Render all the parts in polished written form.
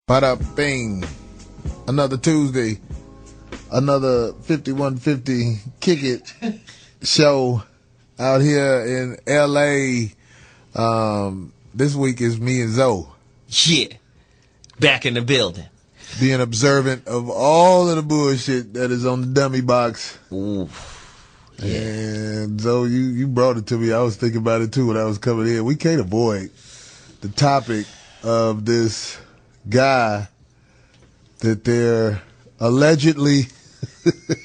Bada bing. Another Tuesday. Another 5150 Kick It show out here in L.A. This week is me and Zoe. Yeah. Back in the building. Being observant of all of the bullshit that is on the dummy box. Ooh. Yeah. And Zoe, you brought it to me. I was thinking about it too when I was coming in. We can't avoid the topic of this guy that they're allegedly...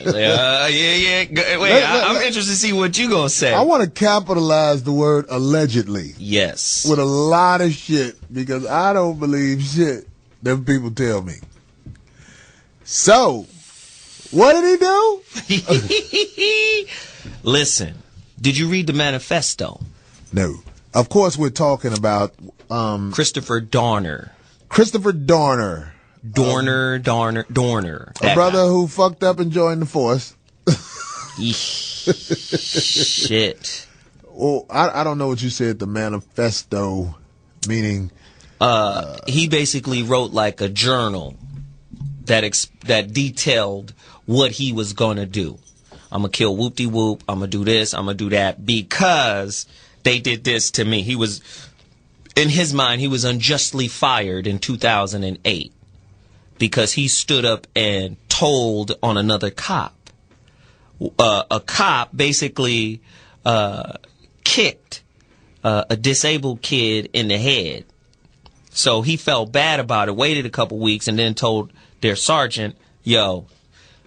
yeah. Wait, I'm interested to see what you gonna say. I want to capitalize the word allegedly. Yes. With a lot of shit, because I don't believe shit them people tell me. So, what did he do? Listen, did you read the manifesto? No. Of course, we're talking about Christopher Dorner. Christopher Dorner. Dorner. A brother who fucked up and joined the force. Shit. Well, I don't know what you said, the manifesto, meaning... he basically wrote like a journal that detailed what he was going to do. I'm going to kill whoop-de-whoop. I'm going to do this. I'm going to do that because they did this to me. He was, in his mind, he was unjustly fired in 2008 because he stood up and told on another cop. A cop basically kicked a disabled kid in the head. So he felt bad about it, waited a couple weeks, and then told their sergeant, yo,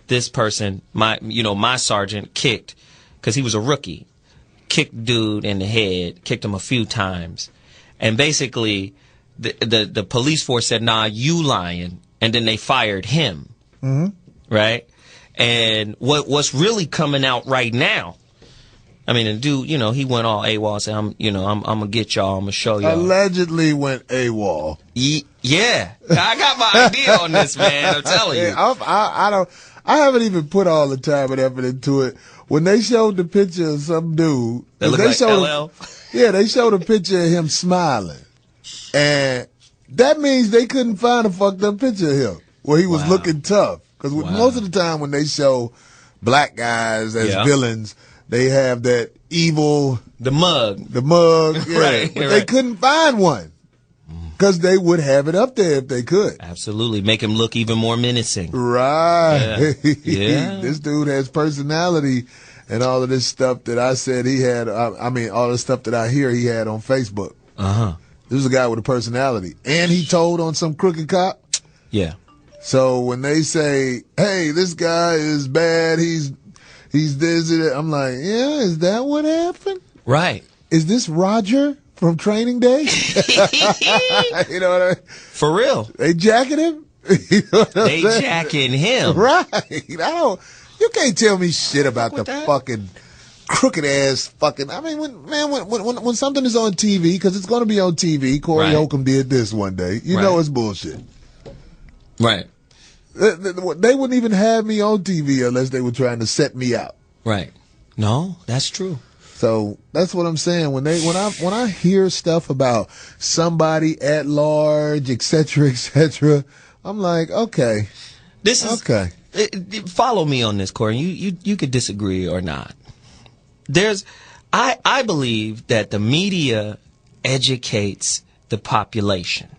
this person, my sergeant kicked, because he was a rookie, kicked dude in the head, kicked him a few times. And basically, the police force said, nah, you lying. And then they fired him. Mm-hmm. Right? And what's really coming out right now, I mean, the dude, he went all AWOL and said, I'm going to get y'all, I'm going to show y'all. Allegedly went AWOL. Yeah. I got my idea on this, man. I'm telling you. I haven't even put all the time and effort into it. When they showed the picture of some dude. That looked like LL? They showed a picture of him smiling. And that means they couldn't find a fucked up picture of him where he was looking tough. Because most of the time when they show black guys as villains, they have that evil... The mug. Yeah. Right. But they couldn't find one. Because they would have it up there if they could. Absolutely. Make him look even more menacing. Right. Yeah. This dude has personality and all of this stuff that I said he had. All the stuff that I hear he had on Facebook. Uh-huh. This is a guy with a personality. And he told on some crooked cop. Yeah. So when they say, hey, this guy is bad, he's this, I'm like, yeah, is that what happened? Right. Is this Roger from Training Day? You know what I mean? For real. They jacking him? You know they jacking him. Right. You can't tell me shit about the fucking crooked ass fucking. I mean, when something is on TV, because it's going to be on TV, Corey Holcomb did this one day. You know it's bullshit. Right. They wouldn't even have me on TV unless they were trying to set me out. Right. No, that's true. So that's what I'm saying. When I hear stuff about somebody at large, et cetera, I'm like, okay. This is okay. Follow me on this, Corey. You could disagree or not. I believe that the media educates the population.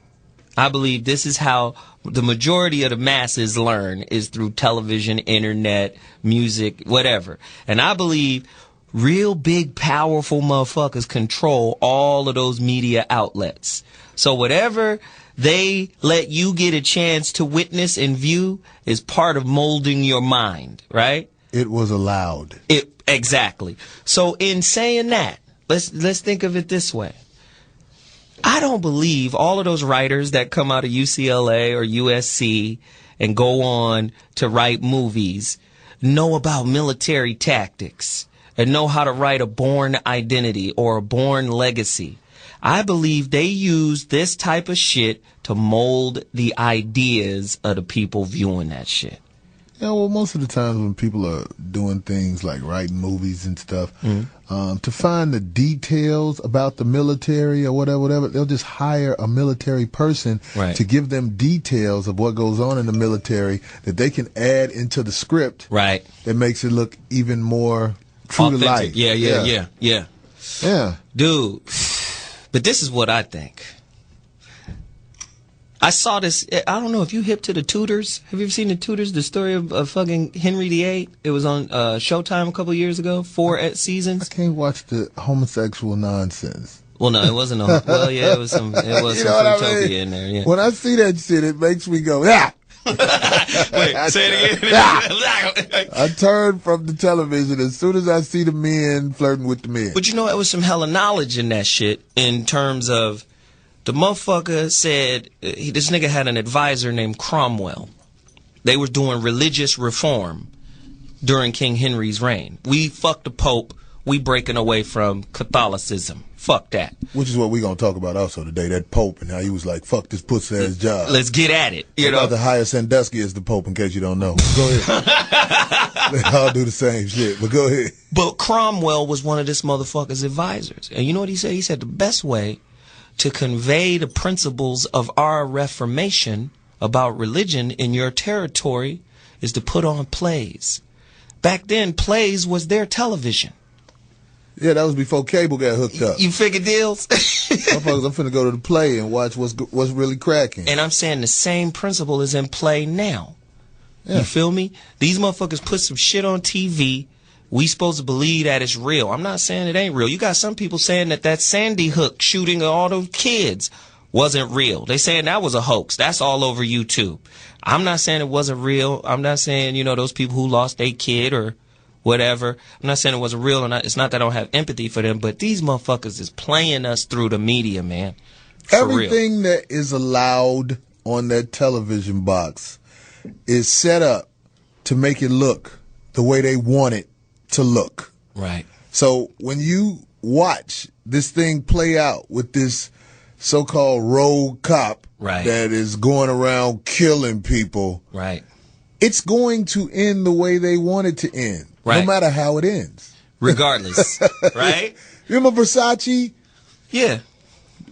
I believe this is how the majority of the masses learn, is through television, internet, music, whatever. And I believe real big, powerful motherfuckers control all of those media outlets. So whatever they let you get a chance to witness and view is part of molding your mind, right? It was allowed. Exactly. So in saying that, let's think of it this way. I don't believe all of those writers that come out of UCLA or USC and go on to write movies know about military tactics and know how to write a born identity or a born legacy. I believe they use this type of shit to mold the ideas of the people viewing that shit. Yeah, well, most of the times when people are doing things like writing movies and stuff, to find the details about the military or whatever, they'll just hire a military person to give them details of what goes on in the military that they can add into the script. Right. That makes it look even more true authentic. to life. Yeah. Dude, but this is what I think. I saw this. I don't know if you hip to the Tudors. Have you ever seen the Tudors? The story of fucking Henry VIII. It was on Showtime a couple years ago. 4 seasons. I can't watch the homosexual nonsense. Well, no, it wasn't. Well, yeah, it was some. It was some utopia in there. Yeah. When I see that shit, it makes me go, yeah. Wait, say it again. I turn from the television as soon as I see the men flirting with the men. But you know, it was some hella knowledge in that shit in terms of. The motherfucker said this nigga had an advisor named Cromwell. They were doing religious reform during King Henry's reign. We fuck the Pope. We breaking away from Catholicism. Fuck that. Which is what we're going to talk about also today, that Pope and how he was like, fuck this pussy-ass job. Let's get at it. You know, about to hire Sandusky as the Pope in case you don't know. Go ahead. They all do the same shit, but go ahead. But Cromwell was one of this motherfucker's advisors. And you know what he said? He said the best way to convey the principles of our Reformation about religion in your territory is to put on plays. Back then, plays was their television. Yeah, that was before cable got hooked up. You figure deals? Motherfuckers, I'm finna go to the play and watch what's really cracking. And I'm saying the same principle is in play now. Yeah. You feel me? These motherfuckers put some shit on TV. We supposed to believe that it's real. I'm not saying it ain't real. You got some people saying that Sandy Hook shooting of all those kids wasn't real. They saying that was a hoax. That's all over YouTube. I'm not saying it wasn't real. I'm not saying, you know, those people who lost their kid or whatever. I'm not saying it wasn't real. And it's not that I don't have empathy for them, but these motherfuckers is playing us through the media, man. For Everything real. That is allowed on that television box is set up to make it look the way they want it to look. Right. So when you watch this thing play out with this so-called rogue cop that is going around killing people, it's going to end the way they want it to end, no matter how it ends. Regardless, right? Remember Versace? Yeah.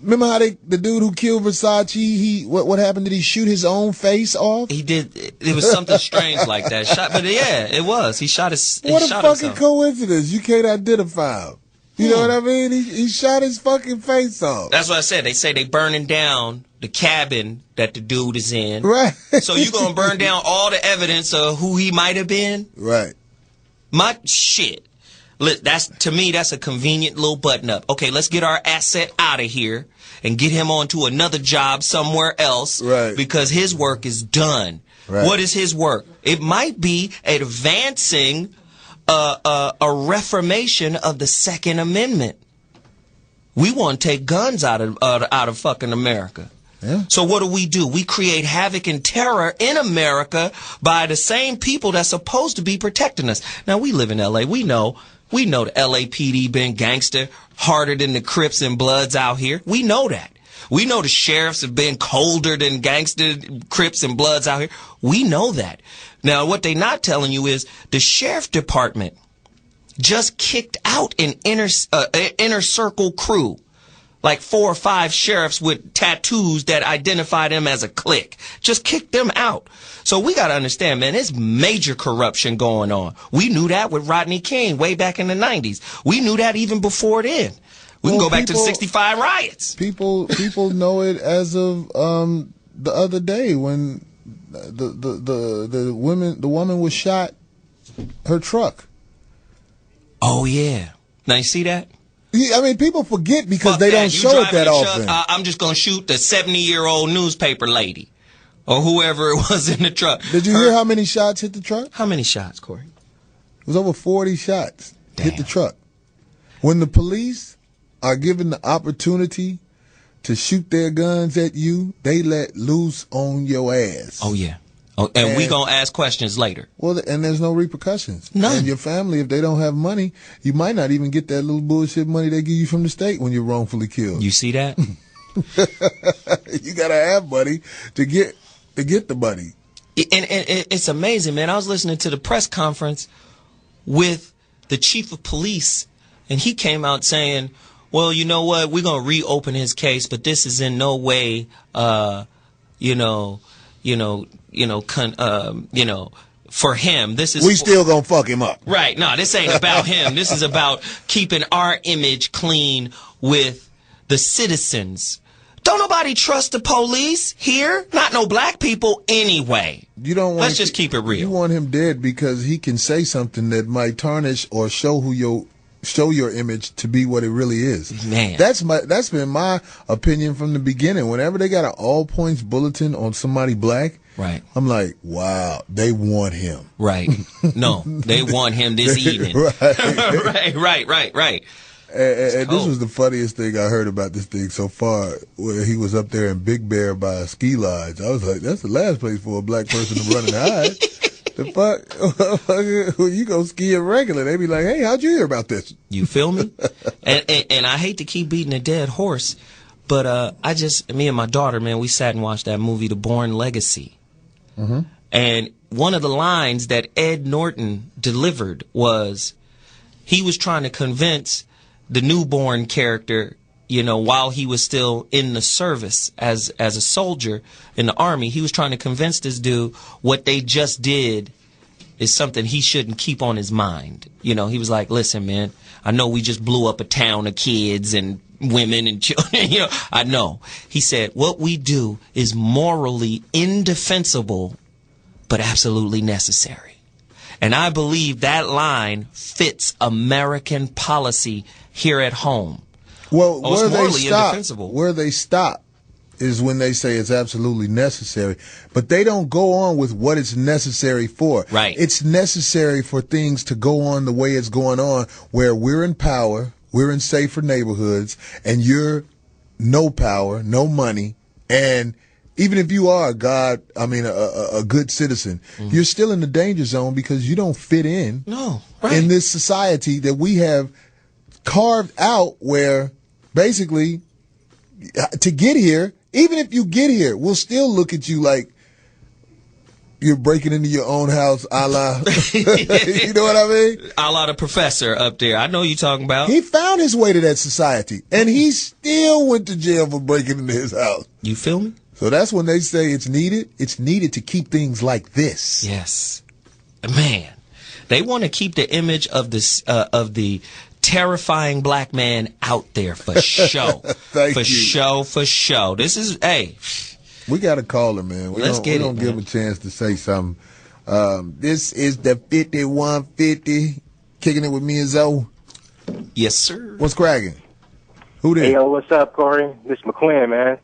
Remember how the dude who killed Versace, what happened? Did he shoot his own face off? He did. It was something strange like that. But yeah, it was. He shot his. What a fucking himself. Coincidence! You can't identify him. You know what I mean? He shot his fucking face off. That's what I said. They say they burning down the cabin that the dude is in. Right. So you gonna burn down all the evidence of who he might have been? Right. My shit. To me, that's a convenient little button up. Okay, let's get our asset out of here and get him on to another job somewhere else. Right. Because his work is done. Right. What is his work? It might be advancing a reformation of the Second Amendment. We want to take guns out of fucking America. Yeah. So what do? We create havoc and terror in America by the same people that's supposed to be protecting us. Now, we live in L.A. We know the LAPD been gangster harder than the Crips and Bloods out here. We know that. We know the sheriffs have been colder than gangster Crips and Bloods out here. We know that. Now, what they not telling you is the sheriff department just kicked out an inner circle crew. Like 4 or 5 sheriffs with tattoos that identify them as a clique. Just kick them out. So we got to understand, man, there's major corruption going on. We knew that with Rodney King way back in the 90s. We knew that even before then. We can go back to the 65 riots. People know it as of the other day when the woman was shot her truck. Oh, yeah. Now you see that? I mean, people forget because they don't show it that often. I'm just going to shoot the 70-year-old newspaper lady or whoever it was in the truck. Did you hear how many shots hit the truck? How many shots, Corey? It was over 40 shots hit the truck. When the police are given the opportunity to shoot their guns at you, they let loose on your ass. Oh, yeah. Oh, and we gonna ask questions later. Well, and there's no repercussions. None. And your family, if they don't have money, you might not even get that little bullshit money they give you from the state when you're wrongfully killed. You see that? You gotta have money to get the money. it's amazing, man. I was listening to the press conference with the chief of police, and he came out saying, well, you know what, we're going to reopen his case, but this is in no way, for him. This is still gonna fuck him up. Right. No, this ain't about him. This is about keeping our image clean with the citizens. Don't nobody trust the police here. Not no black people anyway. You don't want. Let's just keep it real. You want him dead because he can say something that might tarnish or show your image to be what it really is. Man, that's been my opinion from the beginning. Whenever they got an all points bulletin on somebody black, right, I'm like, wow, they want him. Right. No, they want him this evening. Right. And this was the funniest thing I heard about this thing so far, where he was up there in Big Bear by a ski lodge. I was like, that's the last place for a black person to run and hide. The fuck? You go skiing regular. They be like, hey, how'd you hear about this? You feel me? and I hate to keep beating a dead horse, but me and my daughter, man, we sat and watched that movie, The Bourne Legacy. Mm-hmm. And one of the lines that Ed Norton delivered was, he was trying to convince the newborn character, while he was still in the service as a soldier in the army, he was trying to convince this dude what they just did is something he shouldn't keep on his mind. He was like, listen, man, I know we just blew up a town of kids and women and children, I know. He said, what we do is morally indefensible, but absolutely necessary. And I believe that line fits American policy here at home. Well, where they stop is when they say it's absolutely necessary. But they don't go on with what it's necessary for. Right. It's necessary for things to go on the way it's going on, where we're in power, we're in safer neighborhoods, and you're no power, no money, and even if you are a good citizen, you're still in the danger zone because you don't fit in in this society that we have carved out, where basically to get here, even if you get here, we'll still look at you like you're breaking into your own house, a la, you know what I mean? A la the professor up there. I know you're talking about. He found his way to that society, and he still went to jail for breaking into his house. You feel me? So that's when they say it's needed. It's needed to keep things like this. Yes, man. They want to keep the image of this of the terrifying black man out there for show. For show. This is we got to call him, man. We don't give him a chance to say something. This is the 5150, kicking it with me and Zoe. Yes, sir. What's cracking? Who there? Hey, yo, what's up, Corey? This is McQuinn, man.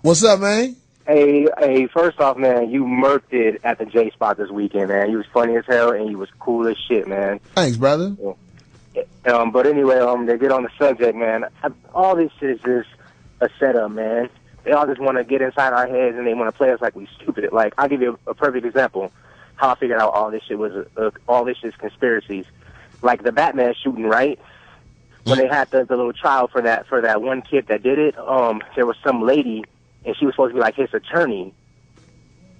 What's up, man? Hey, first off, man, you murked it at the J Spot this weekend, man. You was funny as hell, and you was cool as shit, man. Thanks, brother. But anyway, to get on the subject, man, all this shit is just a setup, man. They all just want to get inside our heads, and they want to play us like we stupid. Like, I'll give you a perfect example how I figured out all this shit was all this shit's conspiracies. Like the Batman shooting, right? When they had the little trial for that one kid that did it, there was some lady, and she was supposed to be like his attorney.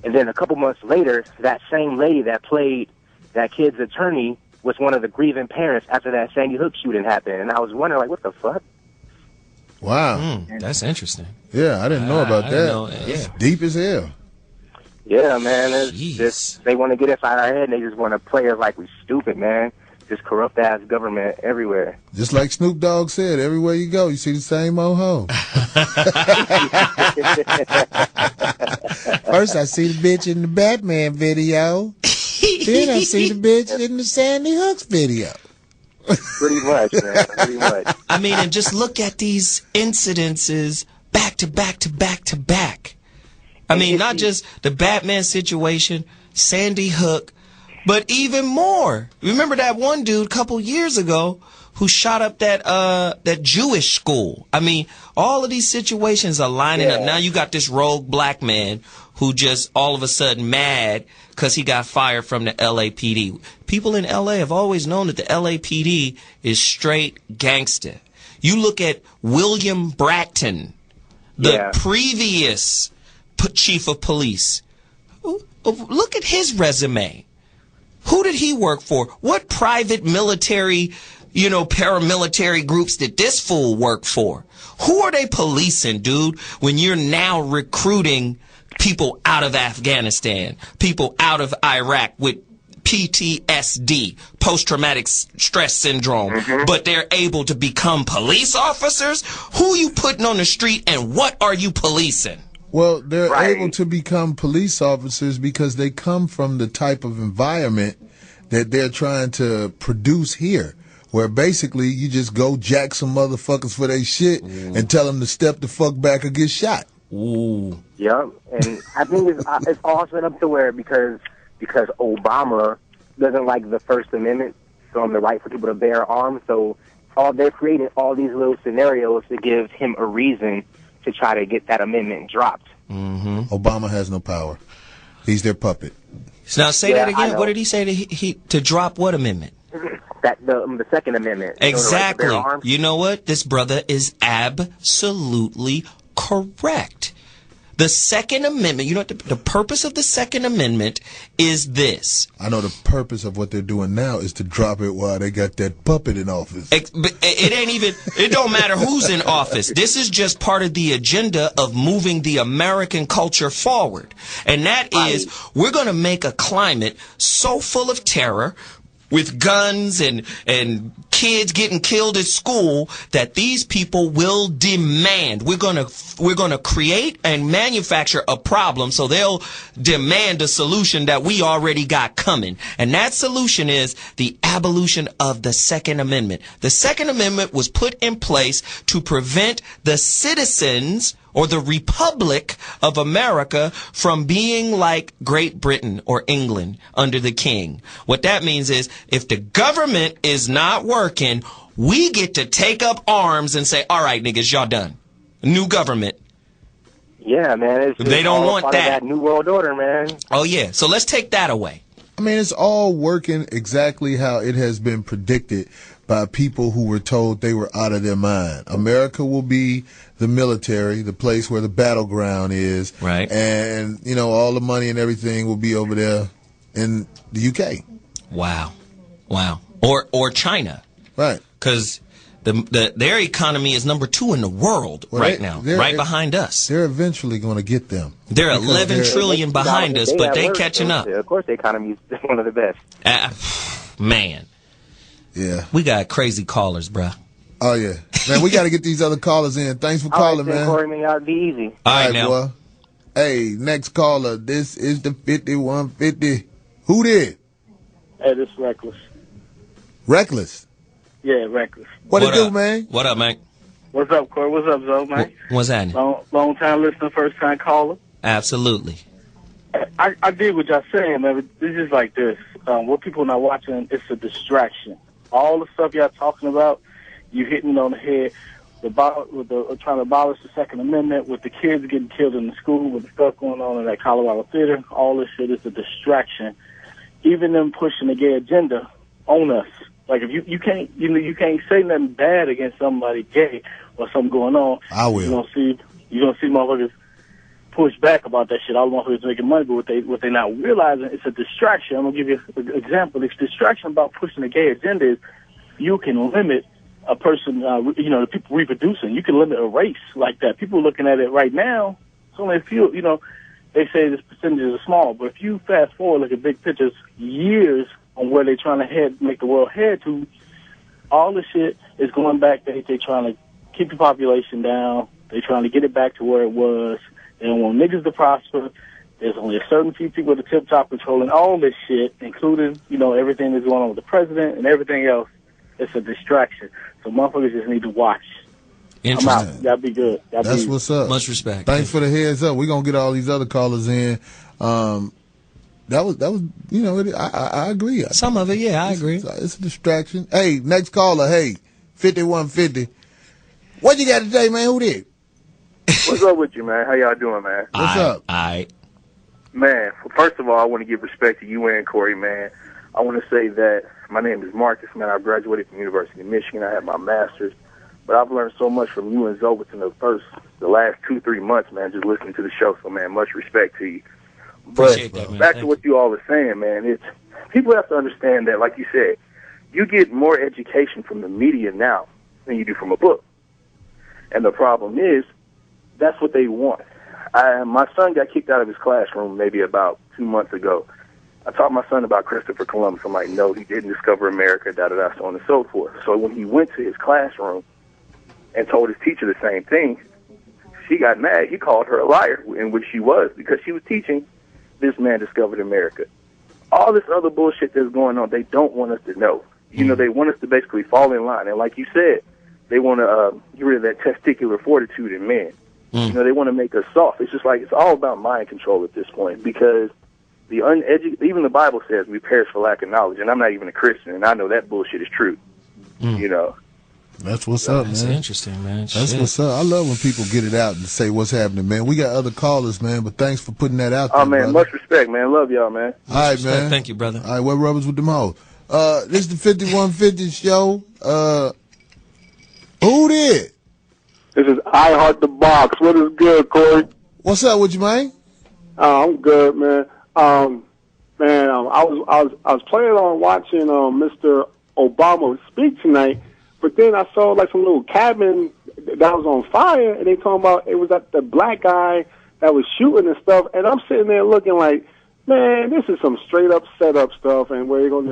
And then a couple months later, that same lady that played that kid's attorney was one of the grieving parents after that Sandy Hook shooting happened. And I was wondering, like, what the fuck? Wow. That's interesting. Yeah, I didn't know about that. It's deep as hell. Yeah, man. They want to get inside our head, and they just want to play us like we stupid, man. Just corrupt-ass government everywhere. Just like Snoop Dogg said, everywhere you go, you see the same old hoe. First, I see the bitch in the Batman video. Then I see the bitch in the Sandy Hook's video. Pretty much, man. Pretty much. I mean, and just look at these incidences back to back to back to back. I mean, not just the Batman situation, Sandy Hook, but even more. Remember that one dude a couple years ago who shot up that Jewish school? I mean, all of these situations are lining up. Now you got this rogue black man who just all of a sudden mad because he got fired from the LAPD. People in LA have always known that the LAPD is straight gangster. You look at William Bratton, the previous chief of police. look at his resume. Who did he work for? What private military, paramilitary groups did this fool work for? Who are they policing, dude, when you're now recruiting people out of Afghanistan, people out of Iraq with PTSD, post-traumatic stress syndrome, but they're able to become police officers? Who are you putting on the street and what are you policing? Well, they're able to become police officers because they come from the type of environment that they're trying to produce here, where basically you just go jack some motherfuckers for their shit and tell them to step the fuck back or get shot. Ooh. Yeah, and I think it's all set up to where because Obama doesn't like the First Amendment, on the right for people to bear arms, so they're creating all these little scenarios to give him a reason to try to get that amendment dropped. Obama has no power. He's their puppet. Now say that again. What did he say to drop what amendment? That the Second Amendment. Exactly. The right to bear arms. You know what? This brother is absolutely correct. The Second Amendment, you know what the purpose of the Second Amendment is this. I know the purpose of what they're doing now is to drop it while they got that puppet in office. But it don't matter who's in office. This is just part of the agenda of moving the American culture forward. And that is, we're going to make a climate so full of terror, with guns and kids getting killed at school, that these people will demand. We're gonna create and manufacture a problem, so they'll demand a solution that we already got coming. And that solution is the abolition of the Second Amendment. The Second Amendment was put in place to prevent the citizens or the Republic of America from being like Great Britain or England under the king. What that means is, if the government is not working, we get to take up arms and say, all right, niggas, y'all done. New government. Yeah, man. They don't want part that. Of that New World Order, man. Oh, yeah. So let's take that away. I mean, it's all working exactly how it has been predicted by people who were told they were out of their mind. America will be the military, the place where the battleground is. Right. And, all the money and everything will be over there in the UK. Wow. Or China. Right. Because their economy is number 2 in the world now, right behind us. They're eventually going to get them. They're 11 trillion behind us, but they catching up. Of course, the economy is one of the best. Man. Yeah. We got crazy callers, bruh. Oh, yeah. Man, we got to get these other callers in. Thanks for calling, man. Corey, man, y'all be easy. All right, now. Boy. Hey, next caller. This is the 5150. Who did? Hey, this is Reckless. Reckless? Yeah, Reckless. What it do, man? What up, man? What's up, Corey? What's up, Zoe, man? What's happening? Long time listener, first time caller. Absolutely. I did what y'all saying, man. It's just like this. What people not watching, it's a distraction. All the stuff y'all talking about, you hitting it on the head. Trying to abolish the Second Amendment, with the kids getting killed in the school, with the stuff going on in that Colorado theater, all this shit is a distraction. Even them pushing the gay agenda on us. Like, if you can't say nothing bad against somebody gay or something going on. I will. You're gonna see motherfuckers push back about that shit. All the motherfuckers making money, but what they not realizing, it's a distraction. I'm gonna give you an example. This distraction about pushing the gay agenda is you can limit a person, the people reproducing. You can limit a race like that. People looking at it right now, it's only a few, they say this percentages are small, but if you fast forward, look at big pictures, years on where they're trying to make the world head to, all the shit is going back. They're trying to keep the population down. They're trying to get it back to where it was. They don't want niggas to prosper. There's only a certain few people at the tip top controlling all this shit, including, everything that's going on with the president and everything else. It's a distraction. So motherfuckers just need to watch. Interesting. I'm out. Y'all be good. That's what's up. Much respect. Thanks for the heads up. We're going to get all these other callers in. That was I agree. Some of it, yeah, I agree. It's a distraction. Hey, next caller. Hey, 5150. What you got today, man? Who did? What's up with you, man? How y'all doing, man? What's up? Man, first of all, I want to give respect to you and Corey, man. I want to say that my name is Marcus, man. I graduated from the University of Michigan. I had my master's. But I've learned so much from you and Zoe within the last 2-3 months, man, just listening to the show. So, man, much respect to you. Appreciate that, man. Back to what you all were saying, man, it's people have to understand that, like you said, you get more education from the media now than you do from a book. And the problem is, that's what they want. My son got kicked out of his classroom maybe about 2 months ago. I taught my son about Christopher Columbus. I'm like, no, he didn't discover America, da-da-da, so on and so forth. So when he went to his classroom and told his teacher the same thing, she got mad. He called her a liar, in which she was, because she was teaching this man discovered America. All this other bullshit that's going on, they don't want us to know. You know, they want us to basically fall in line. And like you said, they want to get rid of that testicular fortitude in men. You know, they want to make us soft. It's just like, it's all about mind control at this point, because the uneducated, even the Bible says we perish for lack of knowledge, and I'm not even a Christian, and I know that bullshit is true. You know. That's what's up, man. That's interesting, man. That's what's up. I love when people get it out and say what's happening, man. We got other callers, man, but thanks for putting that out there, man, brother. much respect, man. Love y'all, man. All right, man. Thank you, brother. All right, what rubbers with them hoes? This is the 5150 show. Who did? This is I Heart the Box. What is good, Corey? What's up with you, man? I'm good, man. I was planning on watching Mr. Obama speak tonight, but then I saw like some little cabin that was on fire, and they talking about it was that the black guy that was shooting and stuff, and I'm sitting there looking like, man, this is some straight up setup stuff, and we're going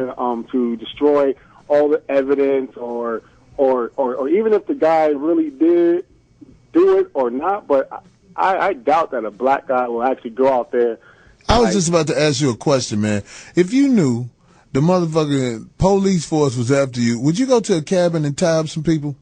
to destroy all the evidence, or even if the guy really did do it or not, but I doubt that a black guy will actually go out there. I was just about to ask you a question, man. If you knew the motherfucking police force was after you, would you go to a cabin and tie up some people?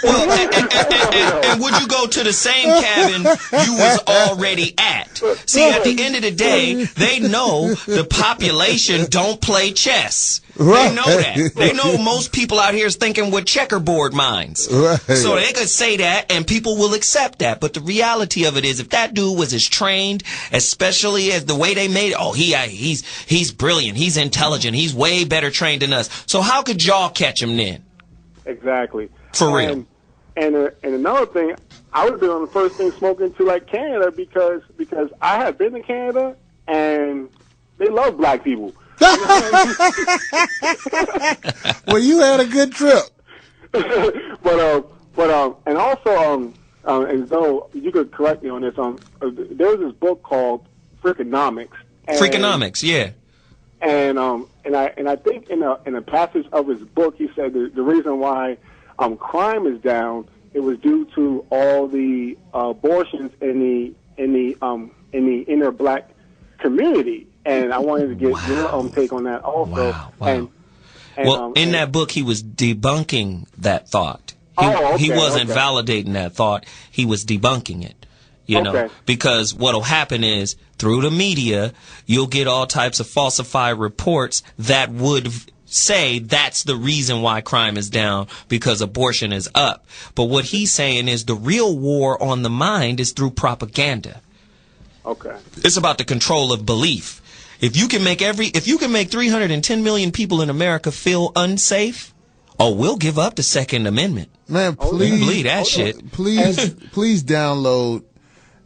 Well, and would you go to the same cabin you was already at? See, at the end of the day, they know the population don't play chess. They know that. They know most people out here is thinking with checkerboard minds. Right. So they could say that, and people will accept that. But the reality of it is, if that dude was as trained, especially as the way they made it, he's brilliant, he's intelligent, he's way better trained than us. So how could y'all catch him then? Exactly. For real. And another thing, I would have been on the first thing smoking to like Canada because I have been to Canada and they love black people. Well, you had a good trip. And also, and so you could correct me on this. There was this book called Freakonomics. Freakonomics, yeah. And I think in a passage of his book, he said the reason why crime is down, it was due to all the abortions in the inner black community. And I wanted to get your take on that also. Wow. In that book, he was debunking that thought. He wasn't validating that thought. He was debunking it. You know, because what'll happen is through the media, you'll get all types of falsified reports that would say that's the reason why crime is down, because abortion is up. But what he's saying is the real war on the mind is through propaganda. Okay. It's about the control of belief. If you can make 310 million people in America feel unsafe, we'll give up the Second Amendment. Man, please believe that shit. Please download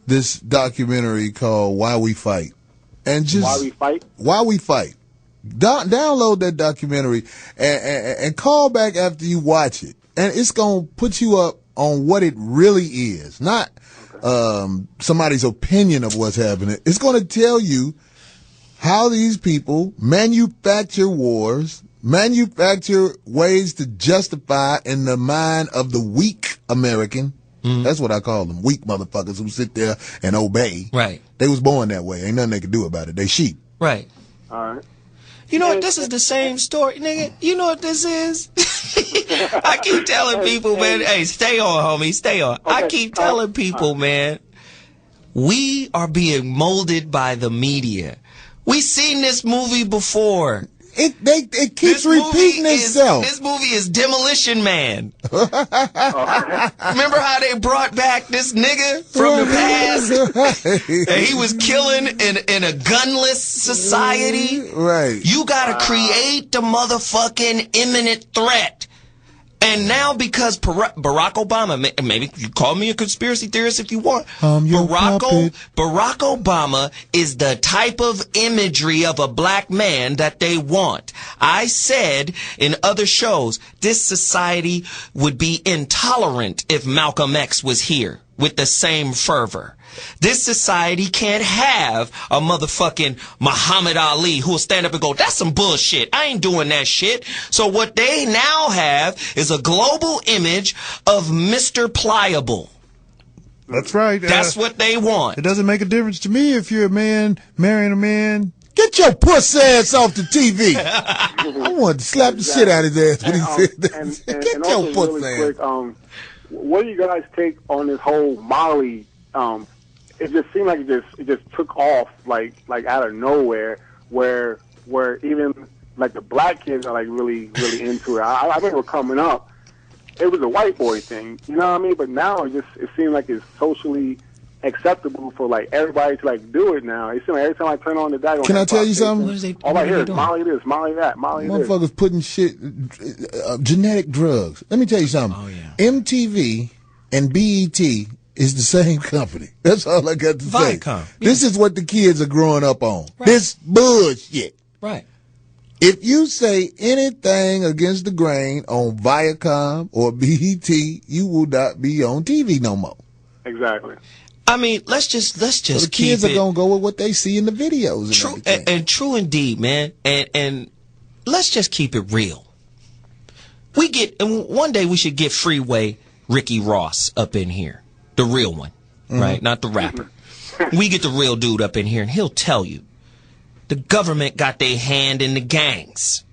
this documentary called Why We Fight. And just Why We Fight? Why We Fight. Download that documentary and call back after you watch it. And it's going to put you up on what it really is, not somebody's opinion of what's happening. It's going to tell you how these people manufacture wars, manufacture ways to justify in the mind of the weak American. That's what I call them, weak motherfuckers who sit there and obey. Right. They was born that way. Ain't nothing they can do about it. They sheep. Right. All right. You know what? This is the same story, nigga. You know what this is? I keep telling people, man, hey, stay on, homie, stay on. I keep telling people, man, we are being molded by the media. We seen this movie before. It keeps repeating itself. This movie is Demolition Man. Remember how they brought back this nigga from the past? And he was killing in a gunless society? Right. You gotta create the motherfucking imminent threat. And now because Barack Obama, maybe you call me a conspiracy theorist if you want, Barack Obama is the type of imagery of a black man that they want. I said in other shows, this society would be intolerant if Malcolm X was here with the same fervor. This society can't have a motherfucking Muhammad Ali who will stand up and go, that's some bullshit. I ain't doing that shit. So what they now have is a global image of Mr. Pliable. That's right. That's what they want. It doesn't make a difference to me if you're a man marrying a man. Get your puss ass off the TV. I wanted to slap the shit out of his ass when he said that. Get your puss ass. Quick, what do you guys take on this whole Molly? It just seemed like it just took off like out of nowhere, where even like the black kids are like really into it. I remember coming up, it was a white boy thing, you know what I mean? But now it seems like it's socially acceptable for like everybody to like do it now. It seems like every time I turn on the dial, can I tell you something? All I hear is Molly this, Molly that, Molly this. Motherfuckers putting shit, genetic drugs. Let me tell you something. Oh, yeah. MTV and BET is the same company. That's all I got to say. Viacom. This is what the kids are growing up on. Right. This bullshit. Right. If you say anything against the grain on Viacom or BET, you will not be on TV no more. Exactly. I mean, let's just so the kids are gonna go with what they see in the videos. True and true indeed, man. And let's just keep it real. And one day we should get Freeway Ricky Ross up in here. The real one, right? Not the rapper. We get the real dude up in here, and he'll tell you the government got their hand in the gangs,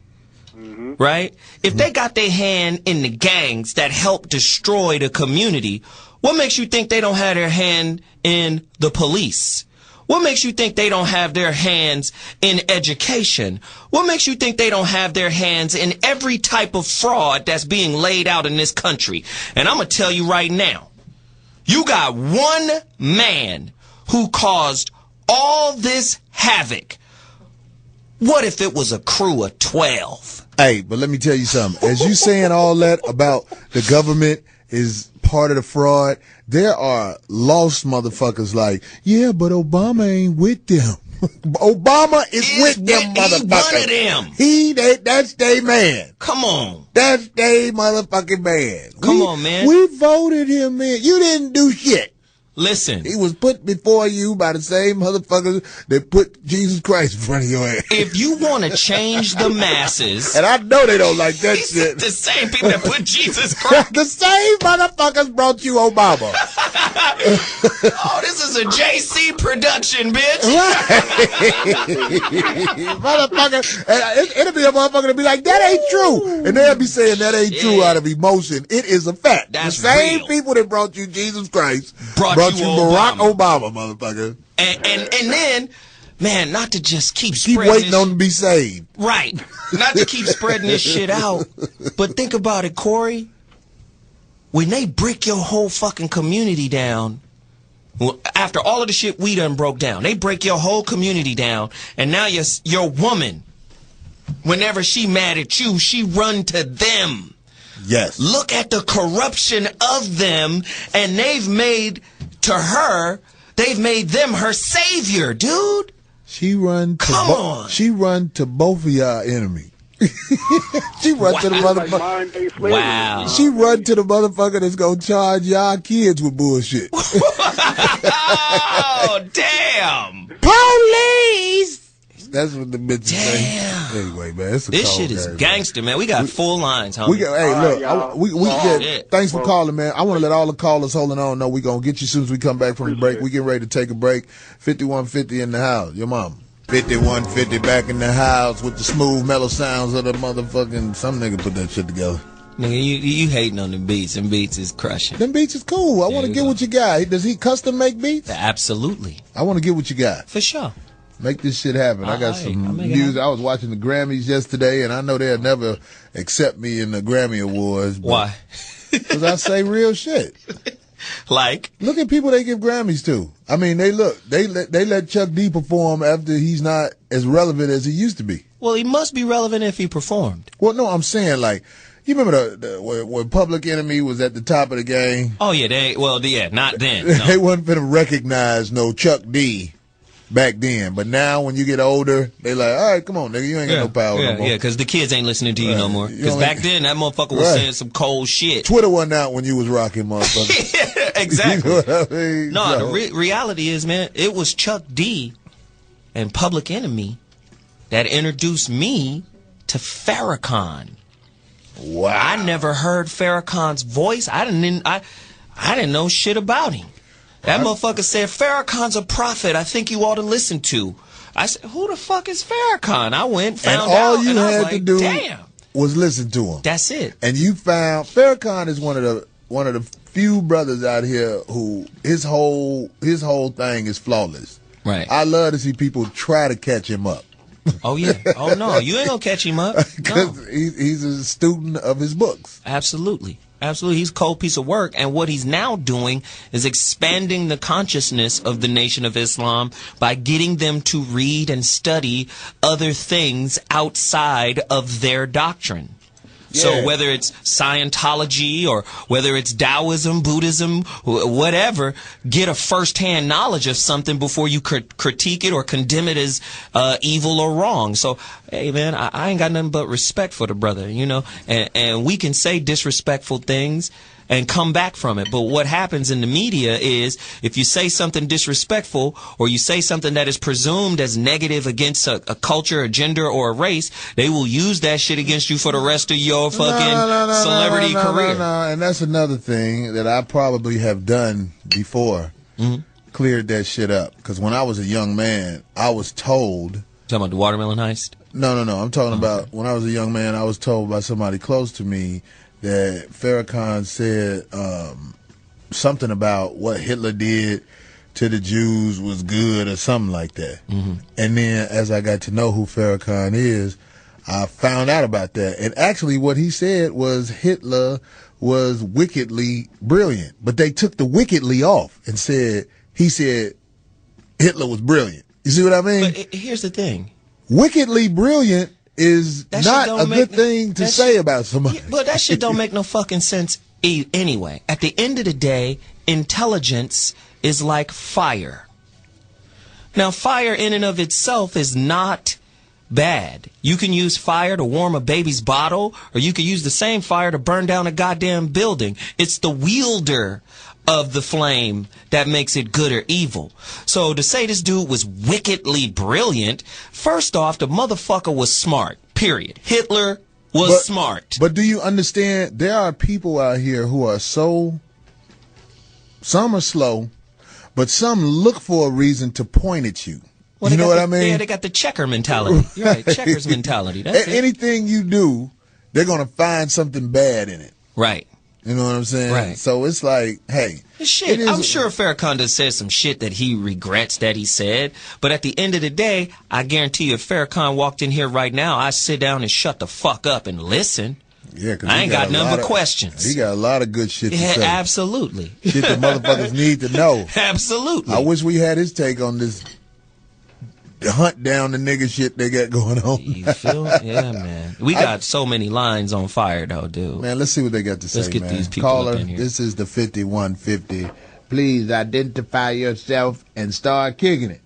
right? If they got their hand in the gangs that help destroy the community, what makes you think they don't have their hand in the police? What makes you think they don't have their hands in education? What makes you think they don't have their hands in every type of fraud that's being laid out in this country? And I'm going to tell you right now, you got one man who caused all this havoc. What if it was a crew of 12? Hey, but let me tell you something. As you saying all that about the government is part of the fraud, there are lost motherfuckers like, yeah, but Obama ain't with them. Obama is with them motherfuckers. He one of them. That's they man. Come on. That's they motherfucking man. Come on, man. We voted him in. You didn't do shit. Listen. He was put before you by the same motherfuckers that put Jesus Christ in front of your ass. If you want to change the masses. And I know they don't like that shit. The same people that put Jesus Christ. The same motherfuckers brought you Obama. Oh, this is a JC production, bitch. Motherfucker. It'll be a motherfucker to be like, that ain't true. And they'll be saying that ain't true out of emotion. It is a fact. That's the same real. people that brought you Jesus Christ brought you Obama. Barack Obama, motherfucker. And then, man, not to just keep waiting on to be saved. Right. Not to keep spreading this shit out. But think about it, Corey. When they break your whole fucking community down, after all of the shit we done broke down, they break your whole community down, and now your woman, whenever she mad at you, she run to them. Yes. Look at the corruption of them, and they've made them her savior, dude. She run to both of y'all enemies. She run to the motherfucker. Wow. She run to the motherfucker that's gonna charge y'all kids with bullshit. Oh, damn. Police! That's what the bitch say. Anyway, man, this shit is gangster, man. We got full lines, homie. Thanks for calling, man. I want to let all the callers holding on know we gonna get you as soon as we come back from the break. We getting ready to take a break. 5150 in the house. Your mom. 5150 back in the house with the smooth, mellow sounds of the motherfucking. Some nigga put that shit together. Nigga, you hating on the beats, and beats is crushing. Them beats is cool. I want to get what you got. Does he custom make beats? Absolutely. I want to get what you got. For sure. Make this shit happen. I got some music. I was watching the Grammys yesterday, and I know they'll never accept me in the Grammy Awards. Why? Because I say real shit. Like? Look at people they give Grammys to. I mean, they let Chuck D perform after he's not as relevant as he used to be. Well, he must be relevant if he performed. Well, no, I'm saying like, You remember when Public Enemy was at the top of the game? Oh yeah, not then. No. They wasn't finna recognize no Chuck D back then, but now when you get older, they like, all right, come on, nigga, you ain't got no power no more. Yeah, because the kids ain't listening to you no more. Because back then, that motherfucker was saying some cold shit. Twitter wasn't out when you was rocking, motherfucker. Yeah, exactly. You know what I mean? No, the reality is, man, it was Chuck D and Public Enemy that introduced me to Farrakhan. Wow. I never heard Farrakhan's voice. I didn't know shit about him. That motherfucker said, Farrakhan's a prophet I think you ought to listen to. I said, who the fuck is Farrakhan? I went, found and all out, you and I had was like, to do damn. was listen to him. That's it. And you found Farrakhan is one of the few brothers out here who his whole thing is flawless. Right. I love to see people try to catch him up. Oh yeah. Oh no, you ain't gonna catch him up. Because No. he's a student of his books. Absolutely. Absolutely. He's a cold piece of work. And what he's now doing is expanding the consciousness of the Nation of Islam by getting them to read and study other things outside of their doctrine. Yeah. So whether it's Scientology or whether it's Taoism, Buddhism, whatever, get a first-hand knowledge of something before you critique it or condemn it as evil or wrong. So, hey, man, I ain't got nothing but respect for the brother, you know, and we can say disrespectful things and come back from it. But what happens in the media is if you say something disrespectful or you say something that is presumed as negative against a culture, a gender, or a race, they will use that shit against you for the rest of your fucking celebrity career. No. And that's another thing that I probably have done before. Mm-hmm. Cleared that shit up. Because when I was a young man, I was told... Talking about the watermelon heist? No. I'm talking about when I was a young man, I was told by somebody close to me that Farrakhan said something about what Hitler did to the Jews was good or something like that. Mm-hmm. And then as I got to know who Farrakhan is, I found out about that. And actually what he said was Hitler was wickedly brilliant. But they took the wickedly off and he said Hitler was brilliant. You see what I mean? But here's the thing. Wickedly brilliant is not a good thing to say about somebody. But that shit don't make no fucking sense anyway. At the end of the day, intelligence is like fire. Now, fire in and of itself is not bad. You can use fire to warm a baby's bottle, or you can use the same fire to burn down a goddamn building. It's the wielder of the flame that makes it good or evil. So to say this dude was wickedly brilliant, first off, the motherfucker was smart, period. Hitler was smart. But do you understand, there are people out here who are some are slow, but some look for a reason to point at you. Well, you know what I mean? Yeah, they got the checker mentality. You're right, checkers mentality. That's it. Anything you do, they're going to find something bad in it. Right. You know what I'm saying? Right. So it's like, hey. Shit, I'm sure Farrakhan does said some shit that he regrets that he said. But at the end of the day, I guarantee you if Farrakhan walked in here right now, I'd sit down and shut the fuck up and listen. Yeah, cause I ain't got none but questions. He got a lot of good shit to say. Absolutely. Shit that motherfuckers need to know. Absolutely. I wish we had his take on this hunt down the nigga shit they got going on. You feel? Yeah, man. We got so many lines on fire, though, dude. Man, let's see what they got to say, Let's get man. these people Caller, up in here. this is the 5150. Please identify yourself and start kicking it.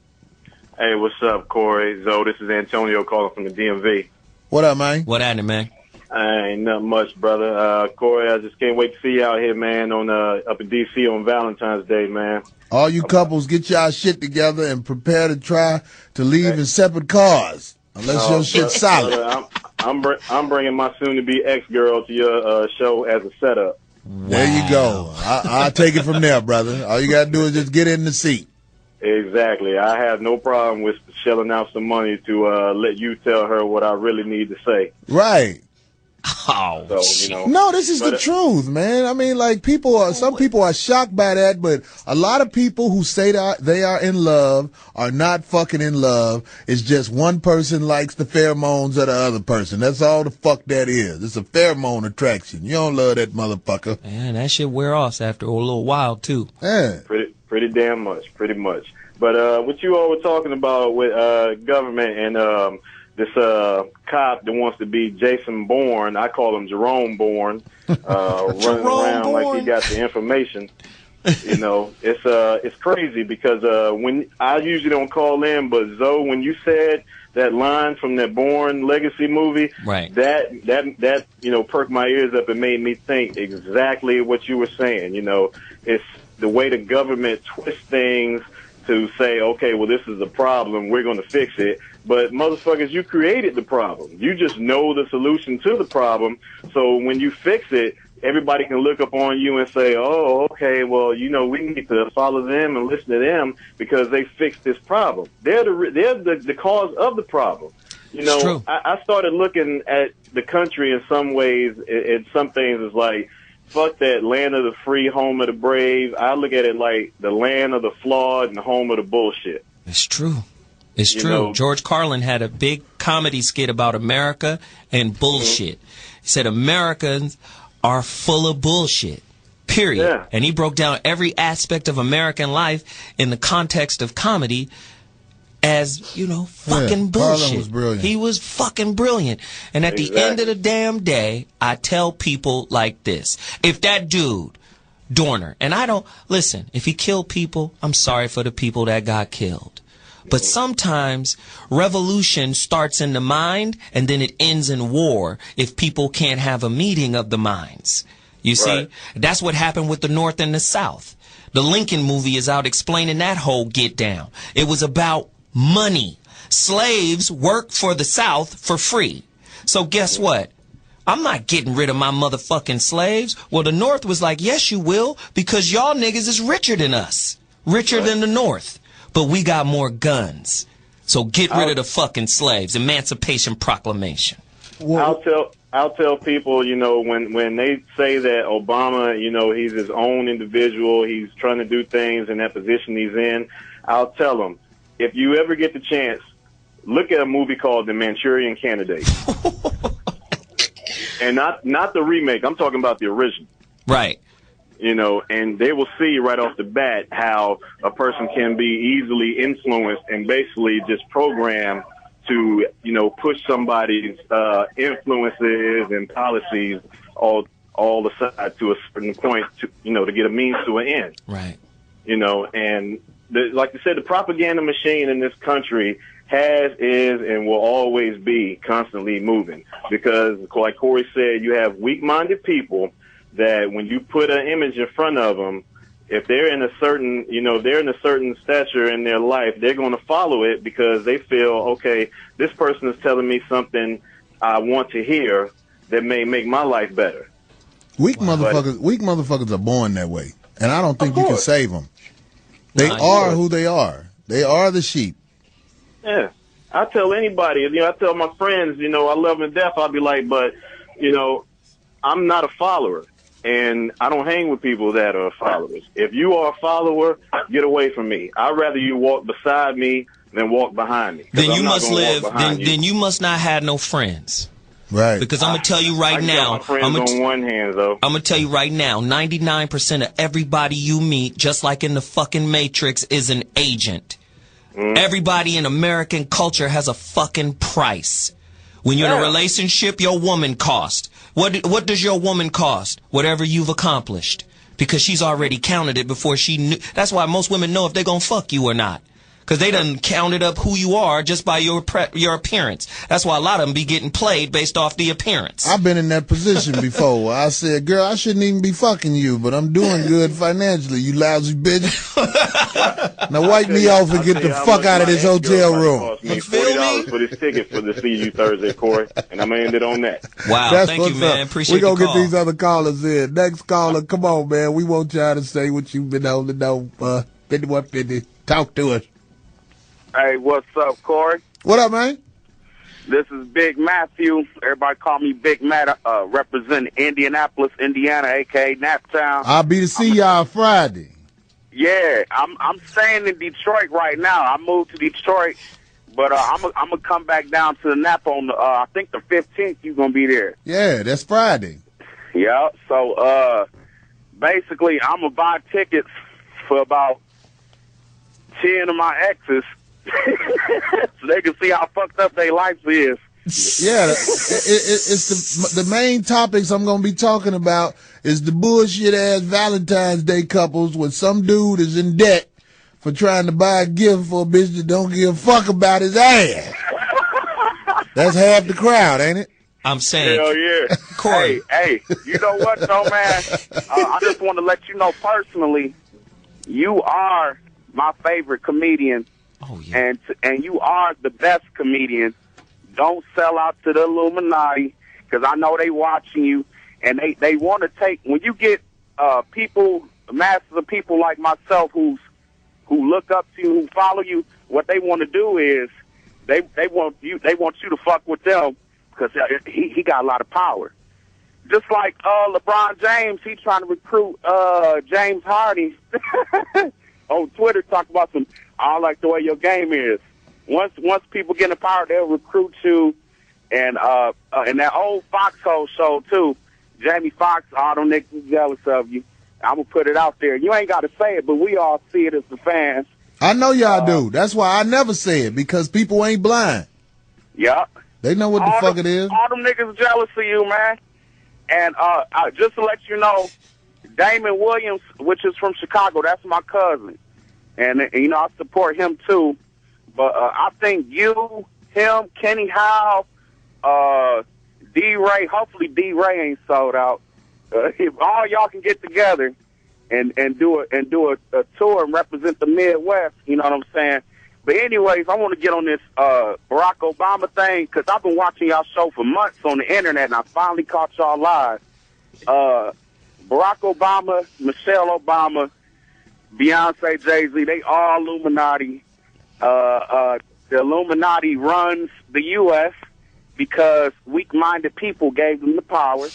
Hey, what's up, Corey? Zoe, this is Antonio calling from the DMV. What up, man? What happened, man? Ain't nothing much, brother. Corey, I just can't wait to see you out here, man, on up in D.C. on Valentine's Day, man. All you couples, get y'all shit together and prepare to try to leave in separate cars. Unless your shit's solid. I'm bringing my soon-to-be ex-girl to your show as a setup. Wow. There you go. I'll take it from there, brother. All you got to do is just get in the seat. Exactly. I have no problem with shelling out some money to let you tell her what I really need to say. Right. Oh, so, no, this is the truth, man. I mean, like some people are shocked by that, but a lot of people who say that they are in love are not fucking in love. It's just one person likes the pheromones of the other person. That's all the fuck that is. It's a pheromone attraction. You don't love that motherfucker. Man, that shit wear off after a little while too. Yeah. Pretty damn much, pretty much. But what you all were talking about with government and this cop that wants to be Jason Bourne. I call him Jerome Bourne, running around like he got the information. You know, it's crazy because when I usually don't call in, but Zoe, when you said that line from that Bourne Legacy movie, right? That you know perked my ears up and made me think exactly what you were saying. You know, it's the way the government twists things to say, okay, well, this is the problem, we're going to fix it. But motherfuckers, you created the problem. You just know the solution to the problem. So when you fix it, everybody can look up on you and say, oh, okay, well, you know, we need to follow them and listen to them because they fixed this problem. They're the cause of the problem. You know, I started looking at the country in some ways, in some things, it's like, fuck that land of the free, home of the brave. I look at it like the land of the flawed and the home of the bullshit. It's true. It's true. Know, George Carlin had a big comedy skit about America and bullshit. He said Americans are full of bullshit, period. Yeah. And he broke down every aspect of American life in the context of comedy as, you know, fucking bullshit. Carlin was brilliant. He was fucking brilliant. And at the end of the damn day, I tell people like this. If that dude, Dorner, and I don't, listen, if he killed people, I'm sorry for the people that got killed. But sometimes revolution starts in the mind and then it ends in war if people can't have a meeting of the minds. You see, that's what happened with the North and the South. The Lincoln movie is out explaining that whole get down. It was about money. Slaves work for the South for free. So guess what? I'm not getting rid of my motherfucking slaves. Well, the North was like, yes, you will, because y'all niggas is richer than us. Richer than the North. But we got more guns. So get rid of the fucking slaves. Emancipation Proclamation. I'll tell people, you know, when they say that Obama, you know, he's his own individual, he's trying to do things in that position he's in, I'll tell them, if you ever get the chance, look at a movie called The Manchurian Candidate. And not the remake. I'm talking about the original. Right. You know, and they will see right off the bat how a person can be easily influenced and basically just programmed to, you know, push somebody's influences and policies all aside to a certain point to, you know, to get a means to an end. Right. You know, and like you said, the propaganda machine in this country is, and will always be constantly moving because, like Corey said, you have weak-minded people that when you put an image in front of them, if they're in a certain, you know, they're in a certain stature in their life, they're going to follow it because they feel, okay, this person is telling me something I want to hear that may make my life better. Weak motherfuckers are born that way, and I don't think you can save them. They are who they are. They are the sheep. Yeah. I tell anybody, you know, I tell my friends, you know, I love them to death. I'll be like, but, you know, I'm not a follower, and I don't hang with people that are followers. If you are a follower, get away from me. I'd rather you walk beside me than walk behind me. Then you must live. Then you must not have no friends. Right. Because I'm gonna tell you right now. I'm on one hand, though. I'm gonna tell you right now. 99% of everybody you meet, just like in the fucking Matrix, is an agent. Everybody in American culture has a fucking price. When you're in a relationship, your woman cost. What does your woman cost? Whatever you've accomplished. Because she's already counted it before she knew. That's why most women know if they're gonna fuck you or not. Because they done counted up who you are just by your appearance. That's why a lot of them be getting played based off the appearance. I've been in that position before. I said, girl, I shouldn't even be fucking you, but I'm doing good financially, you lousy bitch. Now wipe me off and get the fuck out of this hotel room. You feel me? $40 for this ticket for the See You Thursday, Corey, and I'm going to end it on that. Wow, that's thank you, man. Appreciate it. We're going to get these other callers in. Next caller, come on, man. We want y'all to say what you've been holding on. 5150. Talk to us. Hey, what's up, Corey? What up, man? This is Big Matthew. Everybody call me Big Matt, representing Indianapolis, Indiana, a.k.a. Naptown. I'll be to see y'all Friday. Yeah, I'm staying in Detroit right now. I moved to Detroit, but I'm gonna come back down to the Nap on the, I think the 15th. You're gonna be there. Yeah, that's Friday. Yeah. So basically, I'm gonna buy tickets for about 10 of my exes so they can see how fucked up their life is. Yeah, it's the main topics I'm going to be talking about is the bullshit ass Valentine's Day couples when some dude is in debt for trying to buy a gift for a bitch that don't give a fuck about his ass. That's half the crowd, ain't it? I'm saying. Hell yeah. Corey. Hey, you know what though, man? I just want to let you know personally, you are my favorite comedian. Oh, yeah. And you are the best comedian. Don't sell out to the Illuminati, because I know they watching you, and they want to take, when you get people, masses of people like myself who look up to you, who follow you, what they want to do is they want you to fuck with them, because he got a lot of power. Just like LeBron James, he trying to recruit James Harden on Twitter, talk about some, I don't like the way your game is. Once people get in power, they'll recruit you. And that old Foxhole show, too, Jamie Foxx, all them niggas jealous of you. I'm going to put it out there. You ain't got to say it, but we all see it as the fans. I know y'all do. That's why I never say it, because people ain't blind. Yeah. They know what the fuck it is. All them niggas jealous of you, man. And just to let you know, Damon Williams, which is from Chicago, that's my cousin. And you know, I support him, too. But I think you, him, Kenny Howe, D-Ray, hopefully D-Ray ain't sold out. If all y'all can get together and do a tour and represent the Midwest, you know what I'm saying? But anyways, I want to get on this Barack Obama thing, because I've been watching y'all show for months on the internet, and I finally caught y'all live. Barack Obama, Michelle Obama, Beyonce, Jay-Z, they all Illuminati. The Illuminati runs the U.S. because weak-minded people gave them the power.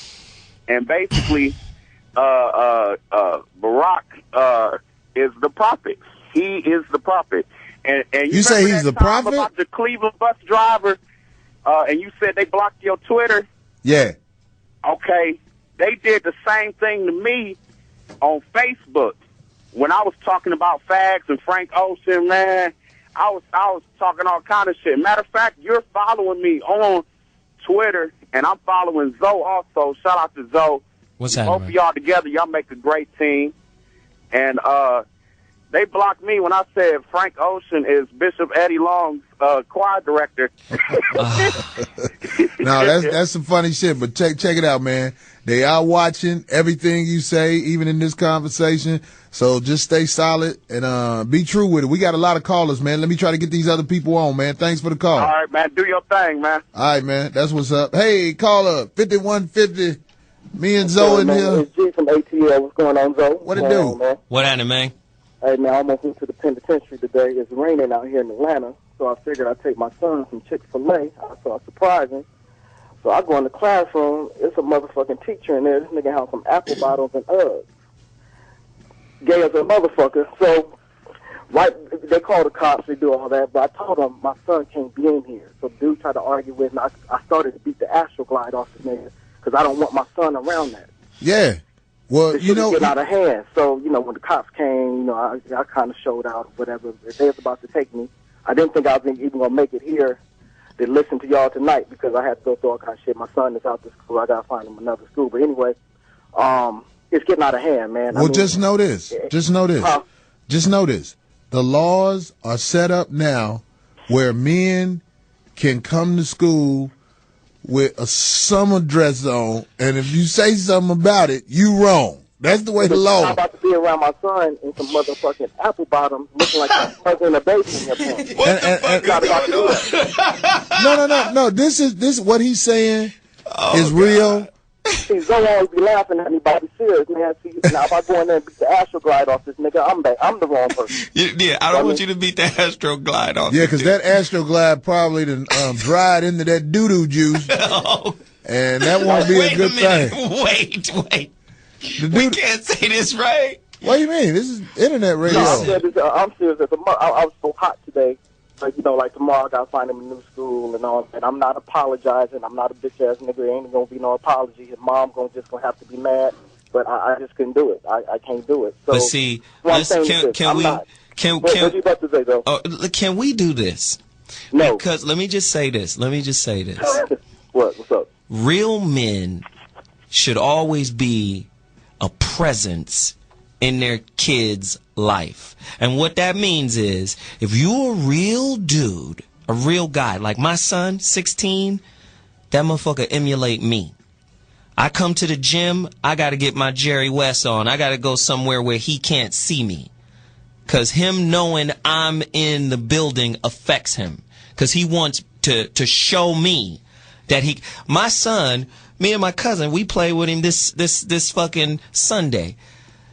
And basically, Barack is the prophet. He is the prophet. And you say he's the prophet? About the Cleveland bus driver, and you said they blocked your Twitter? Yeah. Okay. They did the same thing to me on Facebook. When I was talking about fags and Frank Ocean, man, I was talking all kind of shit. Matter of fact, you're following me on Twitter, and I'm following Zoe also. Shout out to Zoe. What's that? Both of y'all together, y'all make a great team. And they blocked me when I said Frank Ocean is Bishop Eddie Long's choir director. No, that's some funny shit, but check it out, man. They are watching everything you say, even in this conversation. So just stay solid and be true with it. We got a lot of callers, man. Let me try to get these other people on, man. Thanks for the call. All right, man. Do your thing, man. All right, man. That's what's up. Hey, caller, 5150. Me and Zoe in here. It's G from ATL. What's going on, Zoe? What it do? Man? What happened, man? Hey, man, I almost went to the penitentiary today. It's raining out here in Atlanta, so I figured I'd take my son some Chick-fil-A. I saw a surprising. So I go in the classroom. It's a motherfucking teacher in there. This nigga has some apple bottles and Uggs. Gay as a motherfucker. So, right, they call the cops, they do all that, but I told them my son can't be in here. So dude tried to argue with me. I started to beat the Astroglide off the nigga because I don't want my son around that. Yeah. Well, this you know, get out of hand. So, you know, when the cops came, you know, I kind of showed out, whatever. They was about to take me. I didn't think I was even going to make it here to listen to y'all tonight because I had to go through all kind of shit. My son is out to school. I got to find him another school. But anyway, it's getting out of hand, man. Well, just know this. Just know this. Just know this. The laws are set up now where men can come to school with a summer dress on, and if you say something about it, you wrong. That's the way the law. I'm about to be around my son in some motherfucking apple bottoms, looking like I'm in a baby in your pants. What the fuck is going on? No. This what he's saying is real. See, Zoe always be laughing at me, but I be serious, man. See, now if I go in there and beat the Astroglide off this nigga, I'm the wrong person. Yeah, I don't want you to beat the Astroglide off. Yeah, because that Astroglide probably dried into that doo-doo juice, and that won't be a good thing. Wait. We can't say this, right? What do you mean? This is internet radio. No, I'm serious. I was so hot today. Like, you know, like tomorrow I got to find him a new school and all. And I'm not apologizing. I'm not a bitch-ass nigga. There ain't going to be no apology. His mom just going to have to be mad. But I just couldn't do it. I can't do it. So, but see, What you about to say, though? Can we do this? No. Because let me just say this. What's up? Real men should always be a presence in their kid's life. And what that means is, if you're a real dude, a real guy, like my son, 16, that motherfucker emulate me. I come to the gym, I got to get my Jerry West on. I got to go somewhere where he can't see me. Because him knowing I'm in the building affects him. Because he wants to show me that my son, me and my cousin, we play with him this fucking Sunday.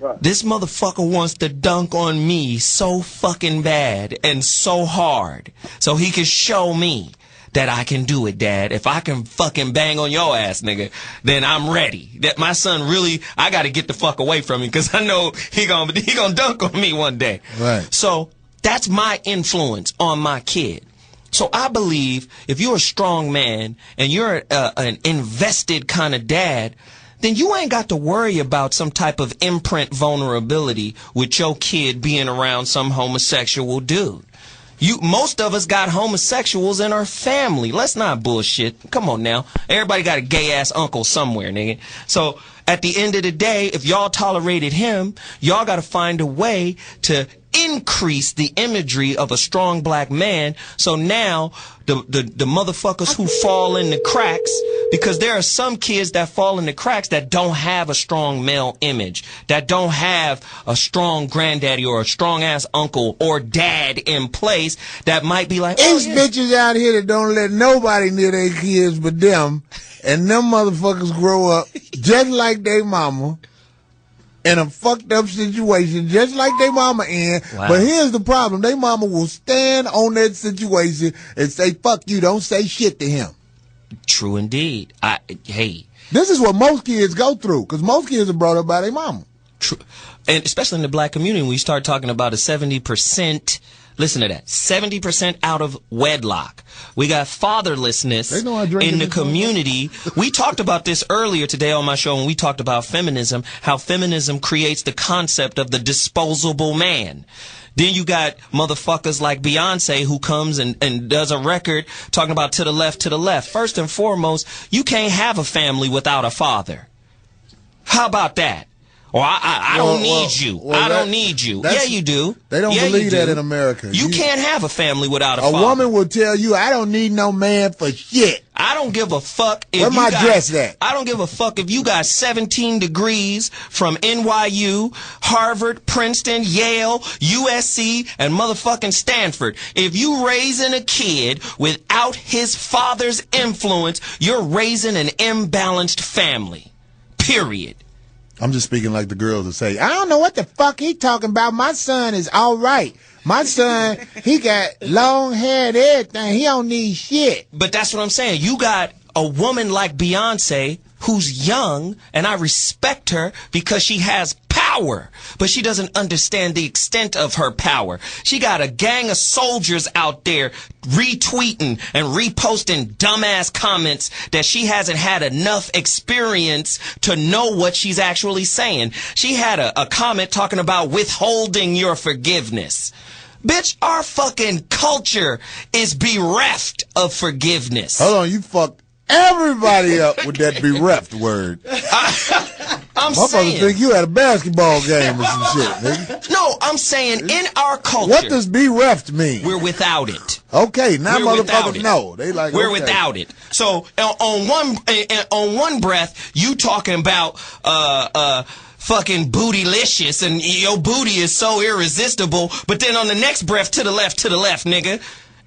Right. This motherfucker wants to dunk on me so fucking bad and so hard so he can show me that I can do it, Dad. If I can fucking bang on your ass, nigga, then I'm ready. That my son really, I got to get the fuck away from him because I know he gonna dunk on me one day. Right. So that's my influence on my kid. So I believe if you're a strong man and you're an invested kind of dad, then you ain't got to worry about some type of imprint vulnerability with your kid being around some homosexual dude. Most of us got homosexuals in our family. Let's not bullshit. Come on now. Everybody got a gay ass uncle somewhere, nigga. So at the end of the day, if y'all tolerated him, y'all got to find a way to increase the imagery of a strong black man. So now the motherfuckers who fall in the cracks, because there are some kids that fall in the cracks that don't have a strong male image, that don't have a strong granddaddy or a strong ass uncle or dad in place, that might be like, there's bitches out here that don't let nobody near their kids but them, and them motherfuckers grow up just like they mama in a fucked up situation, just like they mama in. Wow. But here's the problem. They mama will stand on that situation and say, fuck you, don't say shit to him. True indeed. This is what most kids go through, because most kids are brought up by their mama. True. And especially in the black community, when we start talking about a 70%, listen to that, 70% out of wedlock. We got fatherlessness in the community. We talked about this earlier today on my show when we talked about feminism, how feminism creates the concept of the disposable man. Then you got motherfuckers like Beyonce who comes and does a record talking about to the left, to the left. First and foremost, you can't have a family without a father. How about that? Or I don't need you. I don't need you. Yeah, you do. They don't believe that in America. You can't have a family without a father. A woman will tell you, I don't need no man for shit. I don't give a fuck if Where my dress at? I don't give a fuck if you got 17 degrees from NYU, Harvard, Princeton, Yale, USC, and motherfucking Stanford. If you raising a kid without his father's influence, you're raising an imbalanced family. Period. I'm just speaking like the girls that say, I don't know what the fuck he talking about. My son is all right. My son, he got long hair and everything. He don't need shit. But that's what I'm saying. You got a woman like Beyonce who's young, and I respect her because she has power, but she doesn't understand the extent of her power. She got a gang of soldiers out there retweeting and reposting dumbass comments that she hasn't had enough experience to know what she's actually saying. She had a comment talking about withholding your forgiveness. Bitch, our fucking culture is bereft of forgiveness. Hold on, you fucked everybody up with that bereft word. I'm saying. Motherfuckers think you had a basketball game or some shit, nigga. No, I'm saying in our culture. What does bereft mean? We're without it. Okay, now motherfuckers know. They like, we're without it. So on one breath, you talking about fucking bootylicious and your booty is so irresistible, but then on the next breath, to the left, nigga.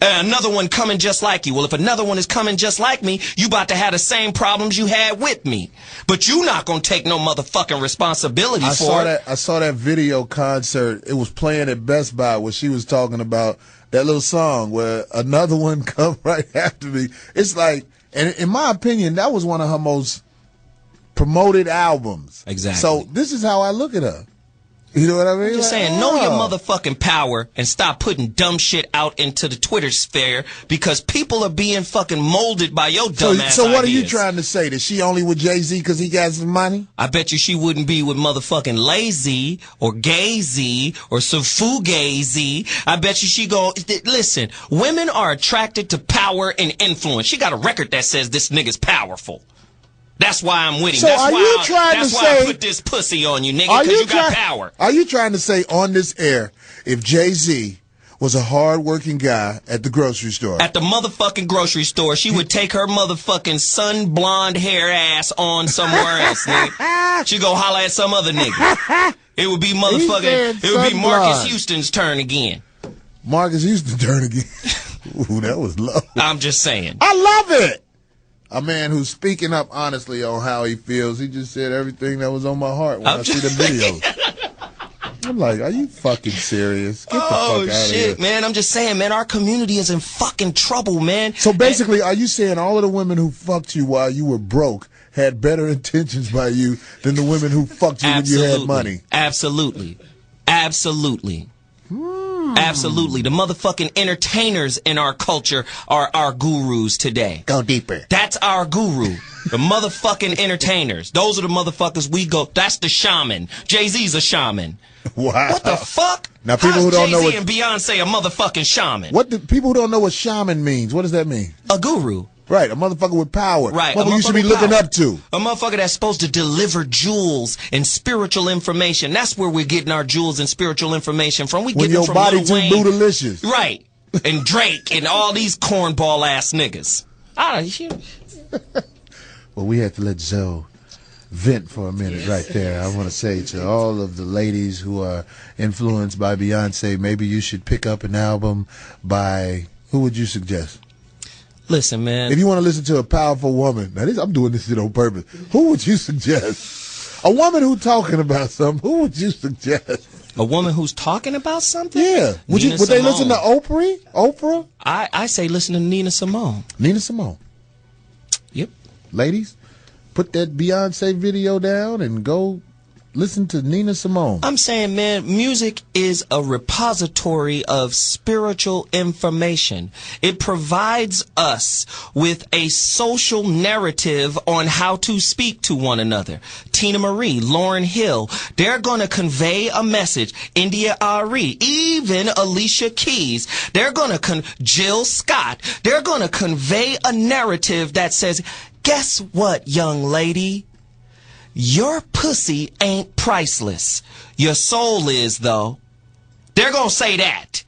Another one coming just like you. Well, if another one is coming just like me, you about to have the same problems you had with me. But you not gonna take no motherfucking responsibility for it. I saw that video concert. It was playing at Best Buy where she was talking about that little song where another one come right after me. It's like, and in my opinion, that was one of her most promoted albums. Exactly. So this is how I look at her. You know what I mean? I'm just saying, know your motherfucking power and stop putting dumb shit out into the Twitter sphere because people are being fucking molded by your dumb ass So what ideas. are you trying to say? That she only with Jay-Z because he got some money? I bet you she wouldn't be with motherfucking Lazy or Gay-Z or Sufugazi. I bet you she go, listen, women are attracted to power and influence. She got a record that says this nigga's powerful. That's why I'm with him. So that's are why you trying that's to why say, I put this pussy on you, nigga, because you got power. Are you trying to say on this air, if Jay-Z was a hard-working guy at the grocery store? At the motherfucking grocery store, she would take her motherfucking sun blonde hair ass on somewhere else, nigga. She'd go holler at some other nigga. It would be motherfucking, it would be Marcus Houston's turn again. Marcus Houston's turn again. Ooh, that was low. I'm just saying. I love it. A man who's speaking up honestly on how he feels. He just said everything that was on my heart when I see the videos. I'm like, are you fucking serious? Get the fuck out of here. Oh, shit, man. I'm just saying, man, our community is in fucking trouble, man. So basically, are you saying all of the women who fucked you while you were broke had better intentions by you than the women who fucked you when you had money? Absolutely. Absolutely. Absolutely. The motherfucking entertainers in our culture are our gurus today. Go deeper. That's our guru. The motherfucking entertainers. Those are the motherfuckers we go. That's the shaman. Jay-Z's a shaman. Wow. What the fuck? Now people How's who don't know Jay-Z what and Beyonce a motherfucking shaman? What do people who don't know what shaman means? What does that mean? A guru. Right, a motherfucker with power. Right, Motherfucker you should be looking up to. A motherfucker that's supposed to deliver jewels and spiritual information. That's where we're getting our jewels and spiritual information from. We When getting your them from body Lil too Wayne. bootylicious. Right. And Drake and all these cornball ass niggas. Well, we have to let Zoe vent for a minute right there. I want to say to all of the ladies who are influenced by Beyonce, maybe you should pick up an album by, who would you suggest? Listen, man. If you want to listen to a powerful woman, now I'm doing this shit on purpose. Who would you suggest? A woman who's talking about something, who would you suggest? A woman who's talking about something? Yeah. Would they listen to Oprah? I say listen to Nina Simone. Nina Simone. Yep. Ladies, put that Beyonce video down and go listen to Nina Simone. I'm saying, man, music is a repository of spiritual information. It provides us with a social narrative on how to speak to one another. Tina Marie, Lauryn Hill, they're going to convey a message. India Ari, even Alicia Keys, they're going to Jill Scott, they're going to convey a narrative that says, guess what, young lady? Your pussy ain't priceless. Your soul is, though. They're gonna say that.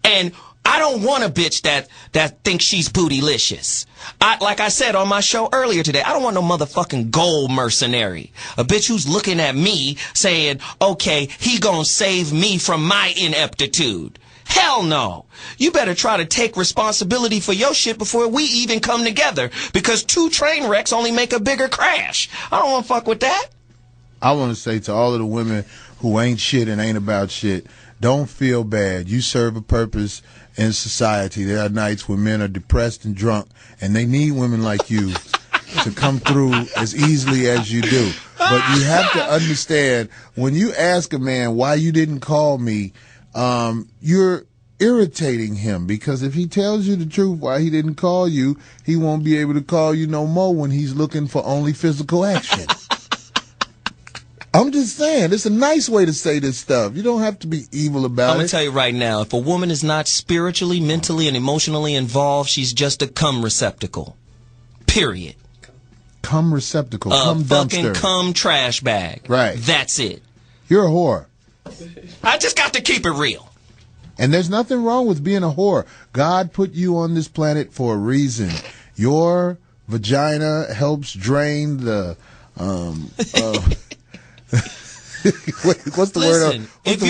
And I don't want a bitch that thinks she's bootylicious. Like I said on my show earlier today, I don't want no motherfucking gold mercenary. A bitch who's looking at me saying, okay, he gonna save me from my ineptitude. Hell no. You better try to take responsibility for your shit before we even come together, because 2 train wrecks only make a bigger crash. I don't want to fuck with that. I want to say to all of the women who ain't shit and ain't about shit, don't feel bad. You serve a purpose in society. There are nights when men are depressed and drunk, and they need women like you to come through as easily as you do. But you have to understand, when you ask a man why you didn't call me, you're irritating him, because if he tells you the truth why he didn't call you, he won't be able to call you no more when he's looking for only physical action. I'm just saying, it's a nice way to say this stuff. You don't have to be evil about it. I'm going to tell you right now, if a woman is not spiritually, mentally, and emotionally involved, she's just a cum receptacle. Period. Cum receptacle, cum dumpster. Fucking cum trash bag. Right. That's it. You're a whore. I just got to keep it real. And there's nothing wrong with being a whore. God put you on this planet for a reason. Your vagina helps drain the what's the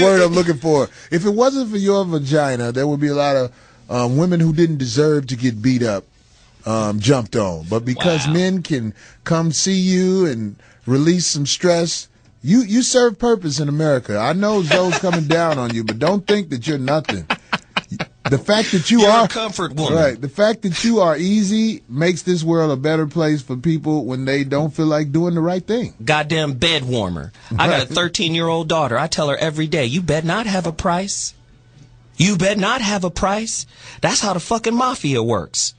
word I'm looking for? If it wasn't for your vagina, there would be a lot of women who didn't deserve to get beat up, jumped on. But because men can come see you and release some stress, you serve purpose in America. I know Zoe's coming down on you, but don't think that you're nothing. The fact that you You're are a comfort woman. Right. The fact that you are easy makes this world a better place for people when they don't feel like doing the right thing. Goddamn bed warmer. I got a 13-year-old daughter. I tell her every day, you bet not have a price. You bet not have a price. That's how the fucking mafia works.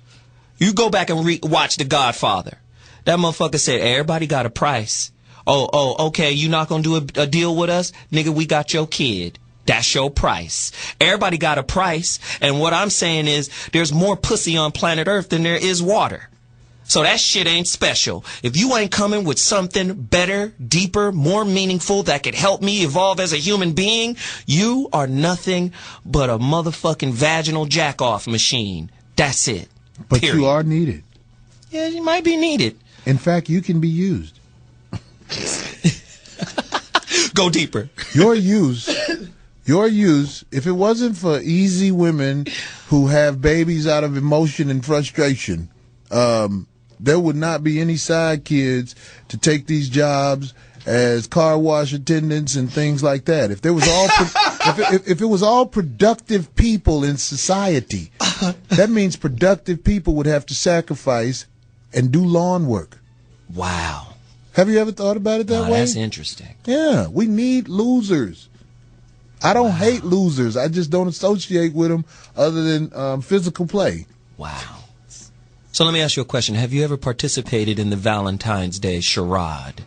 You go back and watch The Godfather. That motherfucker said, everybody got a price. Oh, okay, you not gonna do a deal with us? Nigga, we got your kid. That's your price. Everybody got a price. And what I'm saying is, there's more pussy on planet Earth than there is water. So that shit ain't special. If you ain't coming with something better, deeper, more meaningful that could help me evolve as a human being, you are nothing but a motherfucking vaginal jack-off machine. That's it. But Period. you are needed. Yeah, you might be needed. In fact, you can be used. Go deeper. Your use, if it wasn't for easy women who have babies out of emotion and frustration, there would not be any side kids to take these jobs as car wash attendants and things like that. If there was all, if it was all productive people in society, that means productive people would have to sacrifice and do lawn work. Wow. Have you ever thought about it that way? That's interesting. Yeah, we need losers. I don't hate losers. I just don't associate with them other than physical play. Wow. So let me ask you a question. Have you ever participated in the Valentine's Day charade?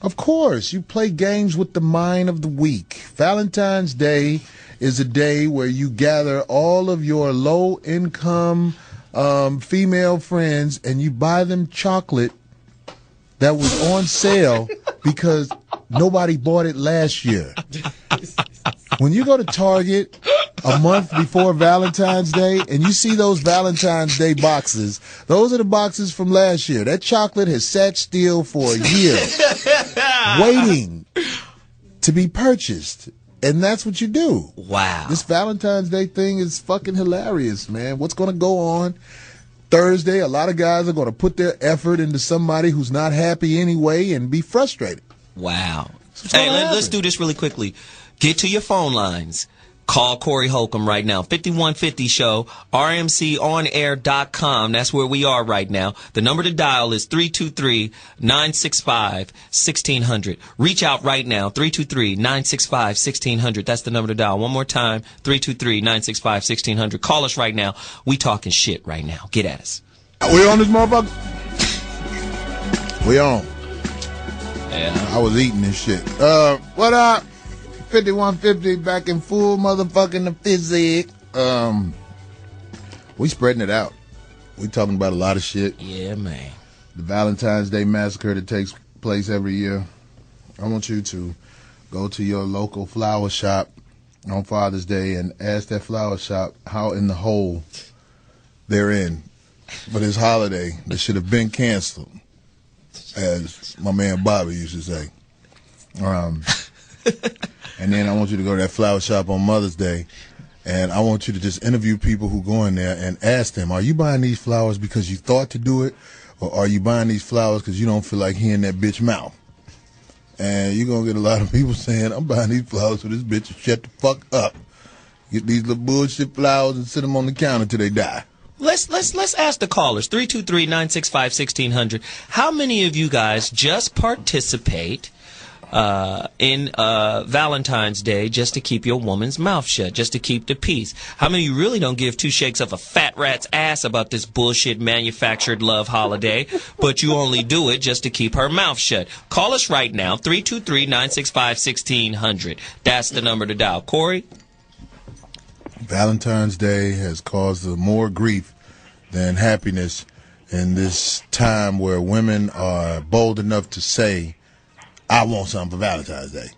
Of course. You play games with the mind of the weak. Valentine's Day is a day where you gather all of your low-income female friends and you buy them chocolate that was on sale because nobody bought it last year. When you go to Target a month before Valentine's Day and you see those Valentine's Day boxes, those are the boxes from last year. That chocolate has sat still for a year waiting to be purchased. And that's what you do. Wow. This Valentine's Day thing is fucking hilarious, man. What's going to go on Thursday? A lot of guys are going to put their effort into somebody who's not happy anyway and be frustrated. Wow. Hey, let's do this really quickly. Get to your phone lines. Call Corey Holcomb right now. 5150 show, rmconair.com. That's where we are right now. The number to dial is 323-965-1600. Reach out right now, 323-965-1600. That's the number to dial. One more time, 323-965-1600. Call us right now. We talking shit right now. Get at us. We on this motherfucker? We on. Yeah. I was eating this shit. What up? 5150 back in full motherfucking physics. We spreading it out. We talking about a lot of shit. Yeah, man. The Valentine's Day massacre that takes place every year. I want you to go to your local flower shop on Father's Day and ask that flower shop how in the hole they're in for this holiday that should have been canceled, as my man Bobby used to say. And then I want you to go to that flower shop on Mother's Day, and I want you to just interview people who go in there and ask them, are you buying these flowers because you thought to do it, or are you buying these flowers because you don't feel like hearing that bitch mouth? And you're going to get a lot of people saying, I'm buying these flowers for this bitch to shut the fuck up. Get these little bullshit flowers and sit them on the counter till they die. Let's ask the callers, 323-965-1600. How many of you guys just participate in Valentine's Day just to keep your woman's mouth shut, just to keep the peace? How many of you really don't give two shakes of a fat rat's ass about this bullshit manufactured love holiday, but you only do it just to keep her mouth shut? Call us right now, 323-965-1600. That's the number to dial. Corey? Valentine's Day has caused more grief than happiness in this time where women are bold enough to say, I want something for Valentine's Day.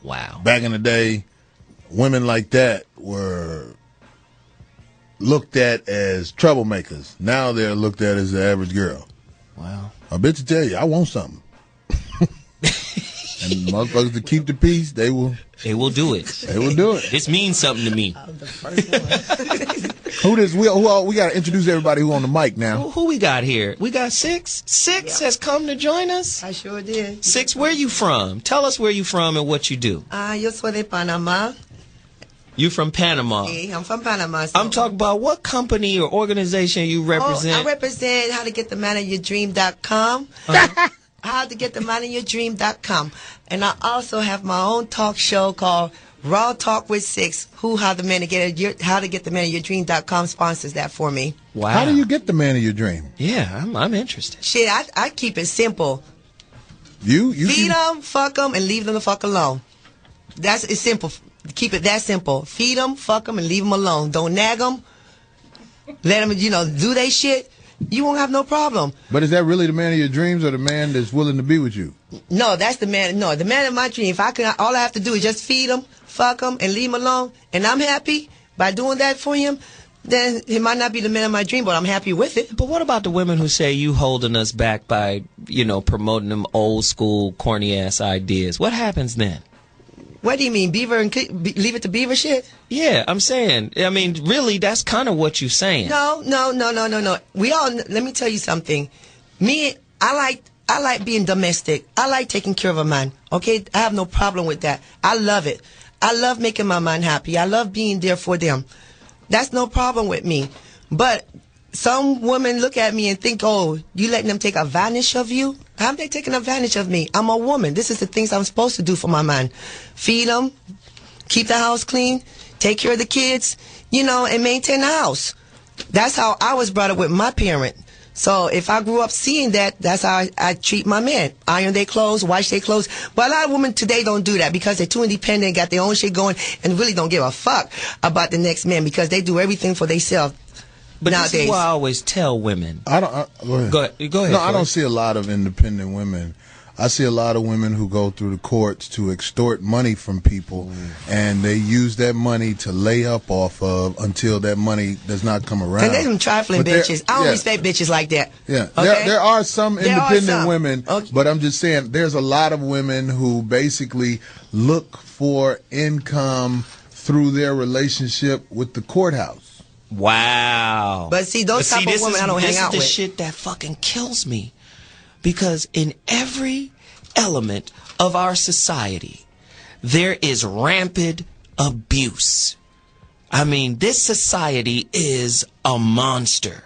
Wow. Back in the day, women like that were looked at as troublemakers. Now they're looked at as the average girl. Wow. A bitch to tell you, I want something. And motherfuckers to keep the peace, they will do it. They will do it. This means something to me. I'm the first one. We got to introduce everybody who on the mic now. Who we got here? We got Six. Six has come to join us. I sure did. Six, where you from? Tell us where you from and what you do. Yo soy de Panamá. You from Panama? Yeah, I'm from Panama. So. I'm talking about what company or organization you represent. I represent howtogetthemanofyourdream.com. Howtogetthemanofyourdream.com. And I also have my own talk show called Raw Talk with Six. How to get the man of your dream.com sponsors that for me. Wow. How do you get the man of your dream? Yeah, I'm interested. Shit, I keep it simple. You feed them, fuck them, and leave them the fuck alone. It's simple. Keep it that simple. Feed them, fuck them, and leave them alone. Don't nag them. Let them, do they shit. You won't have no problem. But is that really the man of your dreams, or the man that's willing to be with you? No, that's the man. No, the man of my dream. All I have to do is just feed him, fuck him, and leave him alone, and I'm happy by doing that for him. Then he might not be the man of my dream, but I'm happy with it. But what about the women who say you holding us back by, promoting them old school corny ass ideas? What happens then? What do you mean, Beaver and Leave It to Beaver shit? Yeah, I'm saying. I mean, really, that's kind of what you're saying. No. Let me tell you something. I like being domestic. I like taking care of a man. Okay, I have no problem with that. I love it. I love making my man happy. I love being there for them. That's no problem with me. But some women look at me and think, oh, you letting them take advantage of you? How are they taking advantage of me? I'm a woman. This is the things I'm supposed to do for my man. Feed them, keep the house clean, take care of the kids, and maintain the house. That's how I was brought up with my parent. So if I grew up seeing that, that's how I treat my men. Iron their clothes, wash their clothes. But a lot of women today don't do that because they're too independent, got their own shit going, and really don't give a fuck about the next man because they do everything for themselves. But nowadays. This is why I always tell women. Go ahead. Go ahead. No, I don't see a lot of independent women. I see a lot of women who go through the courts to extort money from people, and they use that money to lay up off of until that money does not come around. And they're some trifling bitches. I don't respect bitches like that. Yeah, okay? there are some independent women, but I'm just saying there's a lot of women who basically look for income through their relationship with the courthouse. Wow. But see, those type of women I don't hang out with. This is the shit that fucking kills me. Because in every element of our society, there is rampant abuse. I mean, this society is a monster.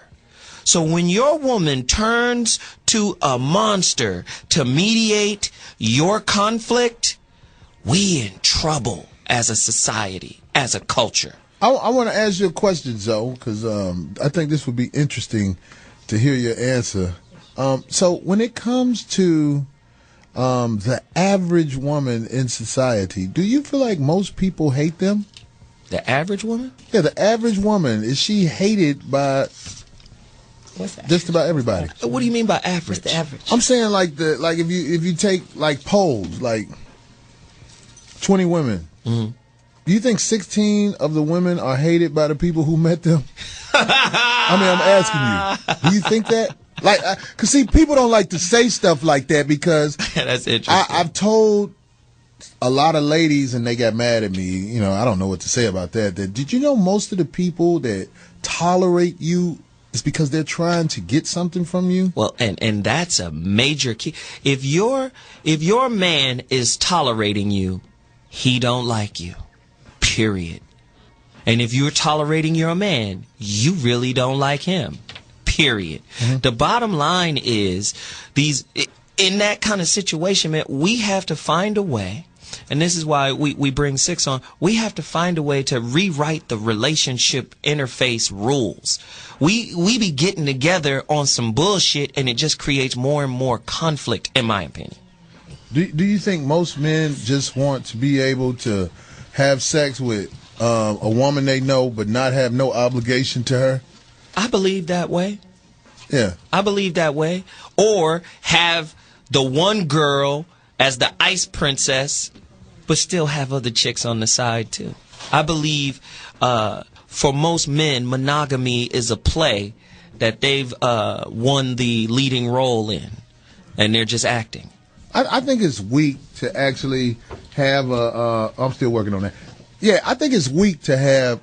So when your woman turns to a monster to mediate your conflict, we in trouble as a society, as a culture. I want to ask you a question, Zoe, because I think this would be interesting to hear your answer. So when it comes to the average woman in society, do you feel like most people hate them? The average woman? Yeah, the average woman. Is she hated by just about everybody? What do you mean by average? What's the average? I'm saying if you take like polls, like 20 women, do you think 16 of the women are hated by the people who met them? I mean, I'm asking you. Do you think that? Because see, people don't like to say stuff like that because that's interesting. I've told a lot of ladies, and they got mad at me. I don't know what to say about that. Did you know most of the people that tolerate you is because they're trying to get something from you? Well, and that's a major key. If your man is tolerating you, he don't like you. Period. And if you're tolerating your man, you really don't like him. Period. Mm-hmm. The bottom line is in that kind of situation, man, we have to find a way, and this is why we bring Six on, we have to find a way to rewrite the relationship interface rules. We be getting together on some bullshit, and it just creates more and more conflict, in my opinion. Do you think most men just want to be able to have sex with a woman they know but not have no obligation to her? I believe that way. Yeah. I believe that way. Or have the one girl as the ice princess, but still have other chicks on the side, too. I believe for most men, monogamy is a play that they've won the leading role in, and they're just acting. I think it's weak to actually have I'm still working on that. Yeah, I think it's weak to have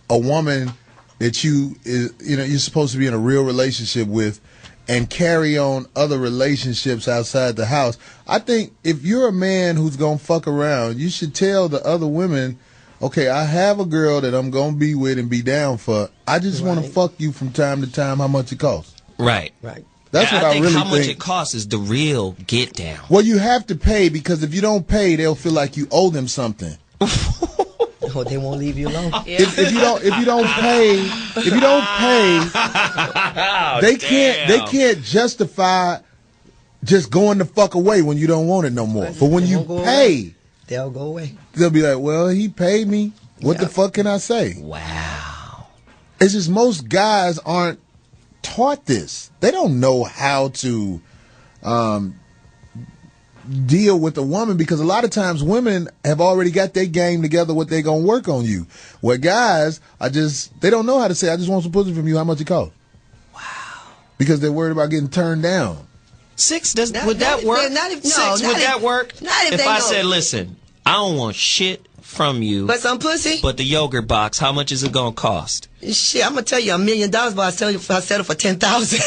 a woman that you're supposed to be in a real relationship with and carry on other relationships outside the house. I think if you're a man who's going to fuck around, you should tell the other women, okay, I have a girl that I'm going to be with and be down for. I just want to fuck you from time to time, how much it costs. Right. That's what I really think. How much it costs is the real get down. Well, you have to pay, because if you don't pay, they'll feel like you owe them something. Oh, they won't leave you alone. If you don't pay, they can't justify just going the fuck away when you don't want it no more. But when you pay, they'll go away. They'll be like, well, he paid me. What the fuck can I say? Wow. It's just most guys aren't taught this. They don't know how to deal with a woman, because a lot of times women have already got their game together, what they gonna work on you. Where guys they don't know how to say, I just want some pussy from you, how much it cost? Wow. Because they're worried about getting turned down. Would that work? Would that work? If I said, listen, I don't want shit from you, but some pussy, but the yogurt box, how much is it gonna cost? Shit, I'm gonna tell you $1 million, but I tell you if I settle for 10,000.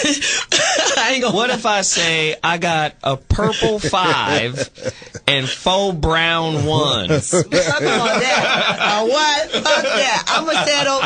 I ain't gonna. What if I say I got a purple 5 and 4 brown 1s? Fuck all that. What? Fuck that. I'm gonna settle for.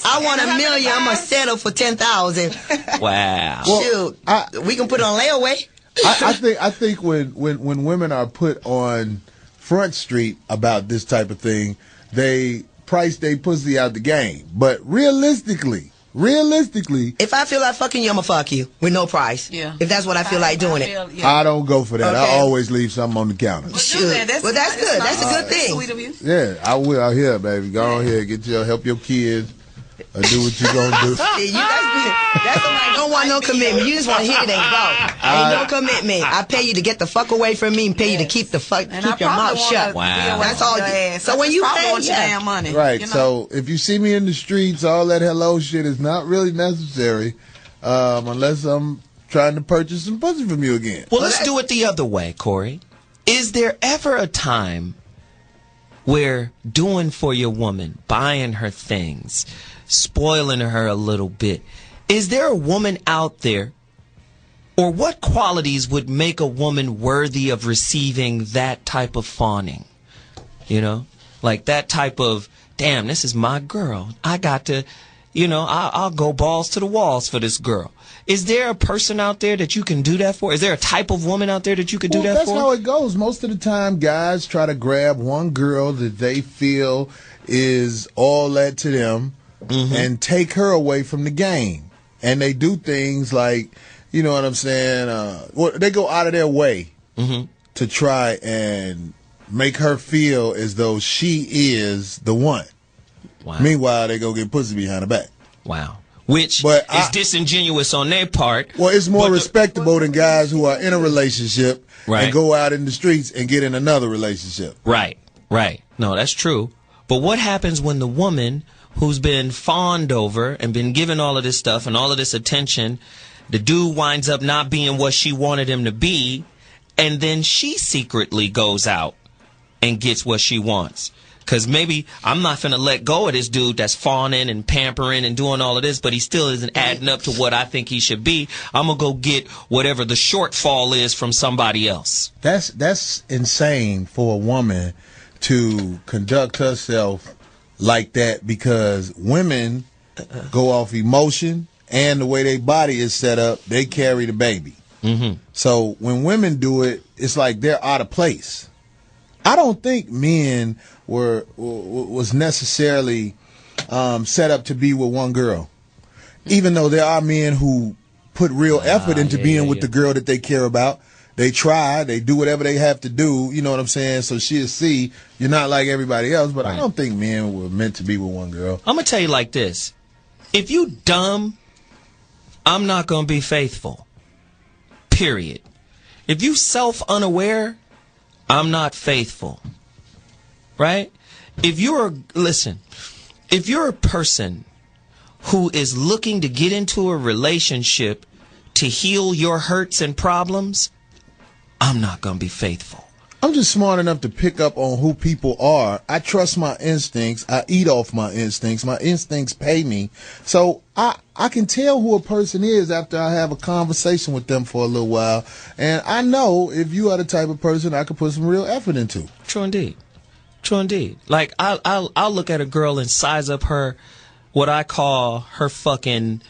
I want $1 million. I'm gonna settle for 10,000. Wow. Well, shoot, we can put it on layaway. I think when women are put on Front Street about this type of thing, they price their pussy out the game. But realistically, if I feel like fucking you, I'm gonna fuck you with no price. Yeah. If that's what I feel like doing it. I don't go for that. I always leave something on the counter. Well, that's good. That's a good thing. Sweet of you. Yeah, I will out here, baby. Go on here, help your kids. Do what you gonna do. That's somebody don't want no commitment. You just want to hit it and go. Ain't no commitment. I pay you to get the fuck away from me and pay you to keep your mouth shut. Wow. That's all. So when you pay, your damn money, right? You know? So if you see me in the streets, all that hello shit is not really necessary, unless I'm trying to purchase some pussy from you again. Well, let's do it the other way, Corey. Is there ever a time where doing for your woman, buying her things, spoiling her a little bit, is there a woman out there, or what qualities would make a woman worthy of receiving that type of fawning? You know, like that type of, damn, this is my girl. I got to, I'll go balls to the walls for this girl. Is there a person out there that you can do that for? Is there a type of woman out there that you could do that that's for? That's how it goes. Most of the time, guys try to grab one girl that they feel is all that to them, and take her away from the game. And they do things like, you know what I'm saying? They go out of their way to try and make her feel as though she is the one. Wow. Meanwhile, they go get pussy behind her back. Wow. Which is disingenuous on their part. Well, it's more respectable than guys who are in a relationship and go out in the streets and get in another relationship. Right. No, that's true. But what happens when the woman who's been fawned over and been given all of this stuff and all of this attention, the dude winds up not being what she wanted him to be, and then she secretly goes out and gets what she wants? Because maybe I'm not finna let go of this dude that's fawning and pampering and doing all of this, but he still isn't adding up to what I think he should be. I'm gonna go get whatever the shortfall is from somebody else. That's insane for a woman to conduct herself like that, because women go off emotion and the way their body is set up, they carry the baby. So when women do it, it's like they're out of place. I don't think men was necessarily set up to be with one girl, even though there are men who put real effort into being with the girl that they care about. They try, they do whatever they have to do, you know what I'm saying? So she'll see you're not like everybody else, but I don't think men were meant to be with one girl. I'm going to tell you like this. If you dumb, I'm not going to be faithful. Period. If you self-unaware, I'm not faithful. Right? If you're a person who is looking to get into a relationship to heal your hurts and problems, I'm not going to be faithful. I'm just smart enough to pick up on who people are. I trust my instincts. I eat off my instincts. My instincts pay me. So I can tell who a person is after I have a conversation with them for a little while. And I know if you are the type of person I could put some real effort into. True indeed. True indeed. Like, I'll look at a girl and size up her, what I call her fucking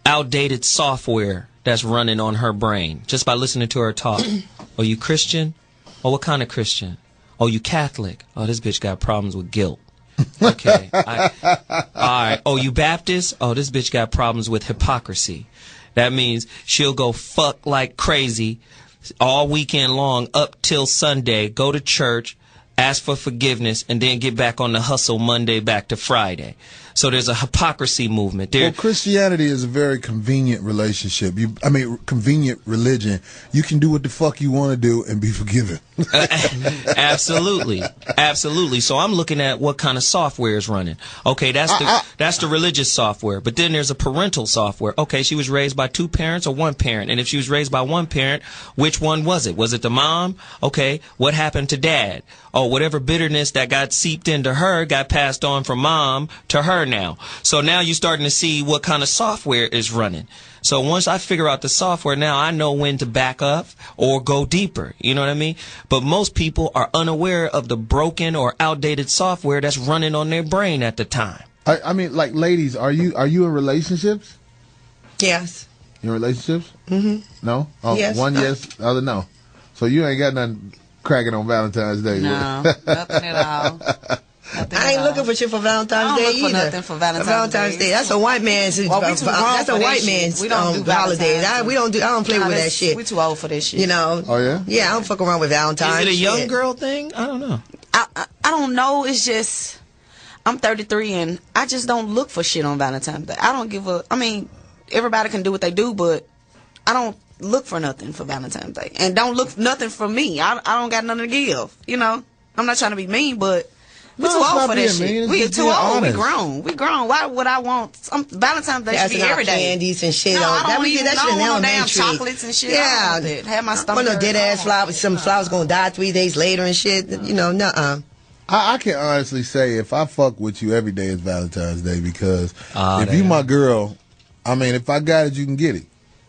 outdated software that's running on her brain just by listening to her talk. Oh, you Christian? Oh, what kind of Christian? Oh, you Catholic? Oh, this bitch got problems with guilt. Okay. All right. Oh, you Baptist? Oh, this bitch got problems with hypocrisy. That means she'll go fuck like crazy all weekend long up till Sunday, go to church, ask for forgiveness, and then get back on the hustle Monday back to Friday. So there's a hypocrisy movement. Well, Christianity is a very convenient relationship. Convenient religion. You can do what the fuck you want to do and be forgiven. Absolutely. Absolutely. So I'm looking at what kind of software is running. Okay, that's the religious software. But then there's a parental software. Okay, she was raised by two parents or one parent. And if she was raised by one parent, which one was it? Was it the mom? Okay, what happened to dad? Oh, whatever bitterness that got seeped into her got passed on from mom to her now. So now you're starting to see what kind of software is running. So once I figure out the software, now I know when to back up or go deeper. You know what I mean? But most people are unaware of the broken or outdated software that's running on their brain at the time. I mean, like, ladies, are you in relationships? Yes. You in relationships? Mm-hmm. No? Oh, yes. One yes, the other no. So you ain't got nothing cracking on Valentine's Day. No, nothing at all. I ain't looking for shit for Valentine's Day either. I don't look for nothing for Valentine's Day. That's a white man's. That's a white man's holiday. I don't play with that shit. We too old for this shit. You know? Oh yeah. Yeah, I don't fuck around with Valentine's. Is it a young girl thing? I don't know. I don't know. It's just I'm 33 and I just don't look for shit on Valentine's Day. I don't give a. I mean, everybody can do what they do, but I don't look for nothing for Valentine's Day, and don't look nothing for me. I don't got nothing to give. You know, I'm not trying to be mean, but we're too old for that shit. We're too old. We grown. We grown. Why would I want Valentine's Day? Should be every day. Candies and shit. No, I don't even want no damn chocolates and shit. Yeah, have my stomach. No dead ass flowers. Some flowers gonna die 3 days later and shit. You know, nuh-uh. I can honestly say if I fuck with you every day is Valentine's Day because if you my girl, I mean, if I got it, you can get it.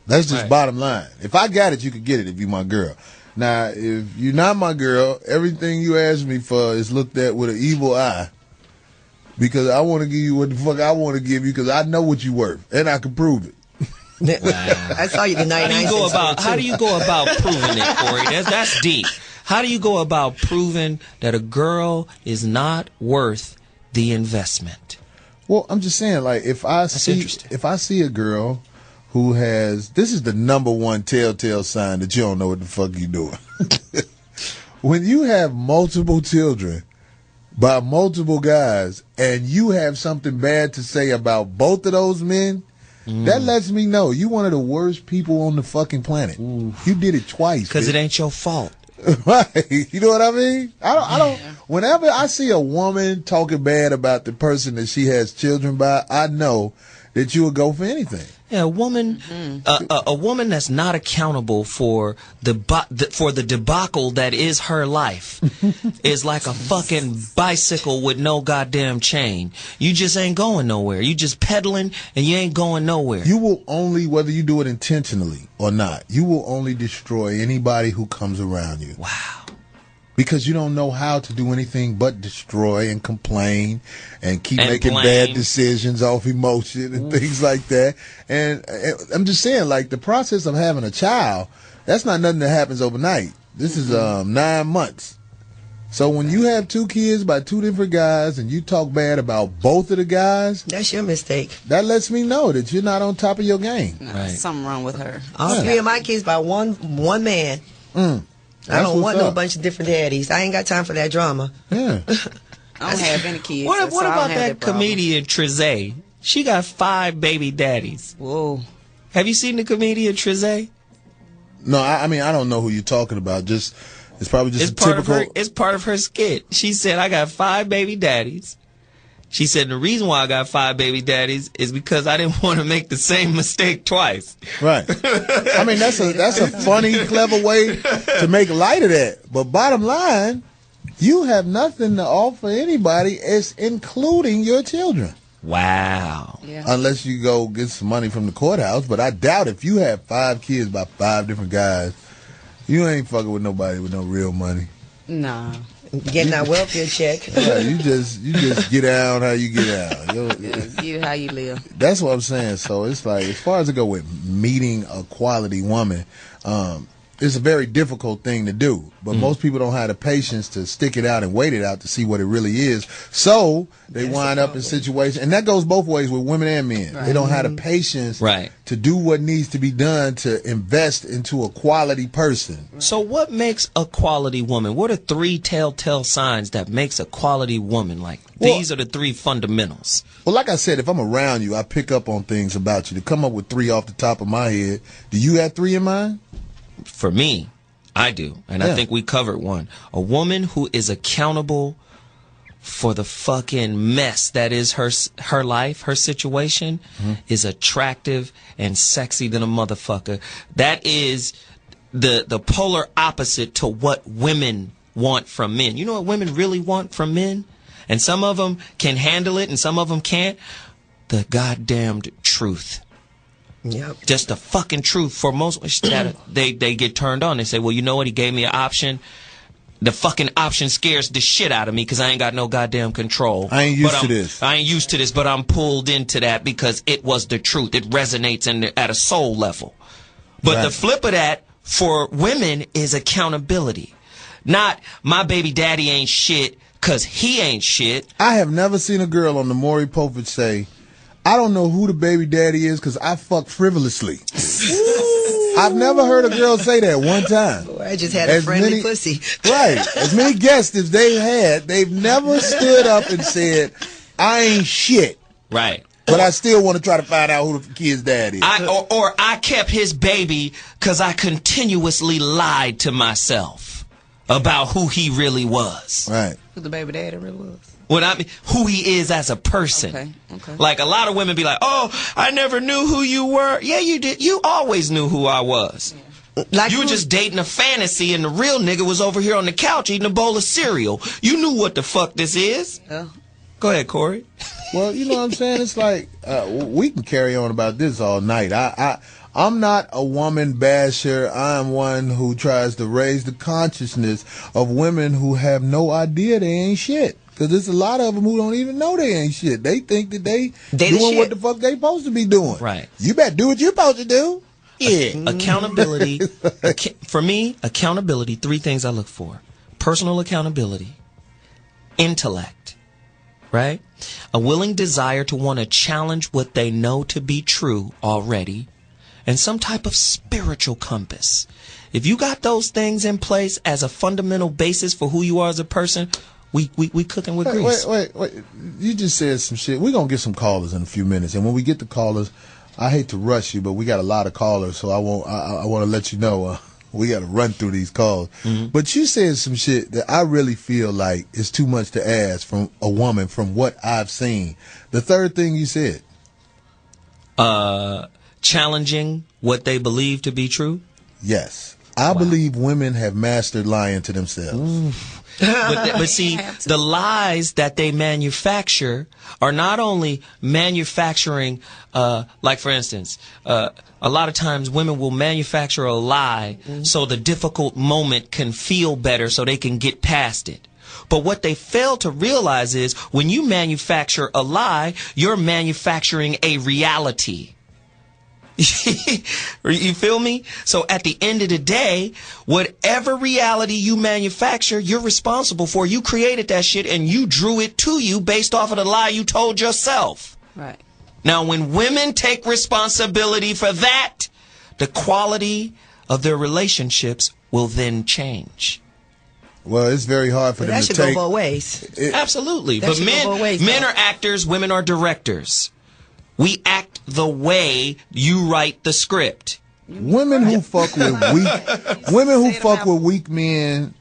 That's just bottom line. If I got it, you can get it if you my girl. Now, if you're not my girl, everything you ask me for is looked at with an evil eye because I want to give you what the fuck I want to give you because I know what you worth and I can prove it. Wow. I saw you the 99 How do you go about proving it, Corey? That's deep. How do you go about proving that a girl is not worth the investment? Well, I'm just saying, like, if I see a girl who has, this is the number one telltale sign that you don't know what the fuck you doing. When you have multiple children by multiple guys and you have something bad to say about both of those men, that lets me know you one of the worst people on the fucking planet. Ooh. You did it twice. Because it ain't your fault. Right. You know what I mean? I don't, whenever I see a woman talking bad about the person that she has children by, I know that you would go for anything. Yeah, a woman that's not accountable for the debacle that is her life is like a fucking bicycle with no goddamn chain. You just ain't going nowhere. You just pedaling and you ain't going nowhere. You will only, whether you do it intentionally or not, you will only destroy anybody who comes around you. Wow. Because you don't know how to do anything but destroy and complain and keep making bad decisions off emotion and things like that. And I'm just saying, like, the process of having a child, that's not nothing that happens overnight. This is 9 months. So when you have 2 kids by 2 different guys and you talk bad about both of the guys, that's your mistake. That lets me know that you're not on top of your game. No, right. Something wrong with her. All 3 of my kids by one man. I don't want no bunch of different daddies. I ain't got time for that drama. Yeah. I don't have any kids. What about that comedian Trezay? She got 5 baby daddies. Whoa. Have you seen the comedian Trezay? No, I mean, I don't know who you're talking about. It's probably just it's part of her skit. She said, I got 5 baby daddies. She said, the reason why I got 5 baby daddies is because I didn't want to make the same mistake twice. Right. I mean, that's a funny, clever way to make light of that. But bottom line, you have nothing to offer anybody, including your children. Wow. Yeah. Unless you go get some money from the courthouse. But I doubt if you have 5 kids by 5 different guys, you ain't fucking with nobody with no real money. Nah. Getting that welfare check. Yeah, you just get out how you get out. You how you live. That's what I'm saying. So it's like, as far as I go with meeting a quality woman, it's a very difficult thing to do. But most people don't have the patience to stick it out and wait it out to see what it really is. So they wind up in situations, and that goes both ways with women and men. Right. They don't have the patience to do what needs to be done to invest into a quality person. So what makes a quality woman? What are 3 telltale signs that makes a quality woman? Like, these are the 3 fundamentals. Well, like I said, if I'm around you, I pick up on things about you. To come up with 3 off the top of my head, do you have 3 in mind? For me, I do. And I think we covered one. A woman who is accountable for the fucking mess that is her life, her situation, is attractive and sexy than a motherfucker. That is the polar opposite to what women want from men. You know what women really want from men? And some of them can handle it and some of them can't. The goddamned truth. Yep. Just the fucking truth. For most, they get turned on. They say, well, you know what? He gave me an option. The fucking option scares the shit out of me because I ain't got no goddamn control. I ain't used to this. I ain't used to this, but I'm pulled into that because it was the truth. It resonates at a soul level. But the flip of that for women is accountability. Not my baby daddy ain't shit because he ain't shit. I have never seen a girl on the Maury Povich say, I don't know who the baby daddy is because I fuck frivolously. I've never heard a girl say that one time. Boy, I just had a friendly pussy. Right. As many guests as they've never stood up and said, I ain't shit. Right. But I still want to try to find out who the kid's dad is. Or I kept his baby because I continuously lied to myself about who he really was. Right. Who the baby daddy really was. What I mean, who he is as a person. Okay. Like a lot of women be like, "Oh, I never knew who you were." Yeah, you did. You always knew who I was. Yeah. Like you were just dating a fantasy, and the real nigga was over here on the couch eating a bowl of cereal. You knew what the fuck this is. Go ahead, Corey. Well, you know what I'm saying. It's like we can carry on about this all night. I'm not a woman basher. I'm one who tries to raise the consciousness of women who have no idea they ain't shit. Because there's a lot of them who don't even know they ain't shit. They think that they doing what the fuck they supposed to be doing. Right. You better do what you're supposed to do. Yeah. Accountability. For me, accountability, 3 things I look for. Personal accountability. Intellect. Right? A willing desire to want to challenge what they know to be true already. And some type of spiritual compass. If you got those things in place as a fundamental basis for who you are as a person, we cooking with grease. Wait. You just said some shit. We're going to get some callers in a few minutes. And when we get the callers, I hate to rush you, but we got a lot of callers, so I want to let you know we got to run through these calls. Mm-hmm. But you said some shit that I really feel like is too much to ask from a woman from what I've seen. The third thing you said. Challenging what they believe to be true? Yes. I believe women have mastered lying to themselves. But see, the lies that they manufacture are not only manufacturing, like for instance, a lot of times women will manufacture a lie so the difficult moment can feel better so they can get past it. But what they fail to realize is when you manufacture a lie, you're manufacturing a reality. You feel me? So at the end of the day, whatever reality you manufacture, you're responsible for. You created that shit and you drew it to you based off of the lie you told yourself. Right. Now, when women take responsibility for that, the quality of their relationships will then change. Well, it's very hard for them to take. That should go both ways. Absolutely. But men are actors, women are directors. We act the way you write the script. Women who fuck with weak men,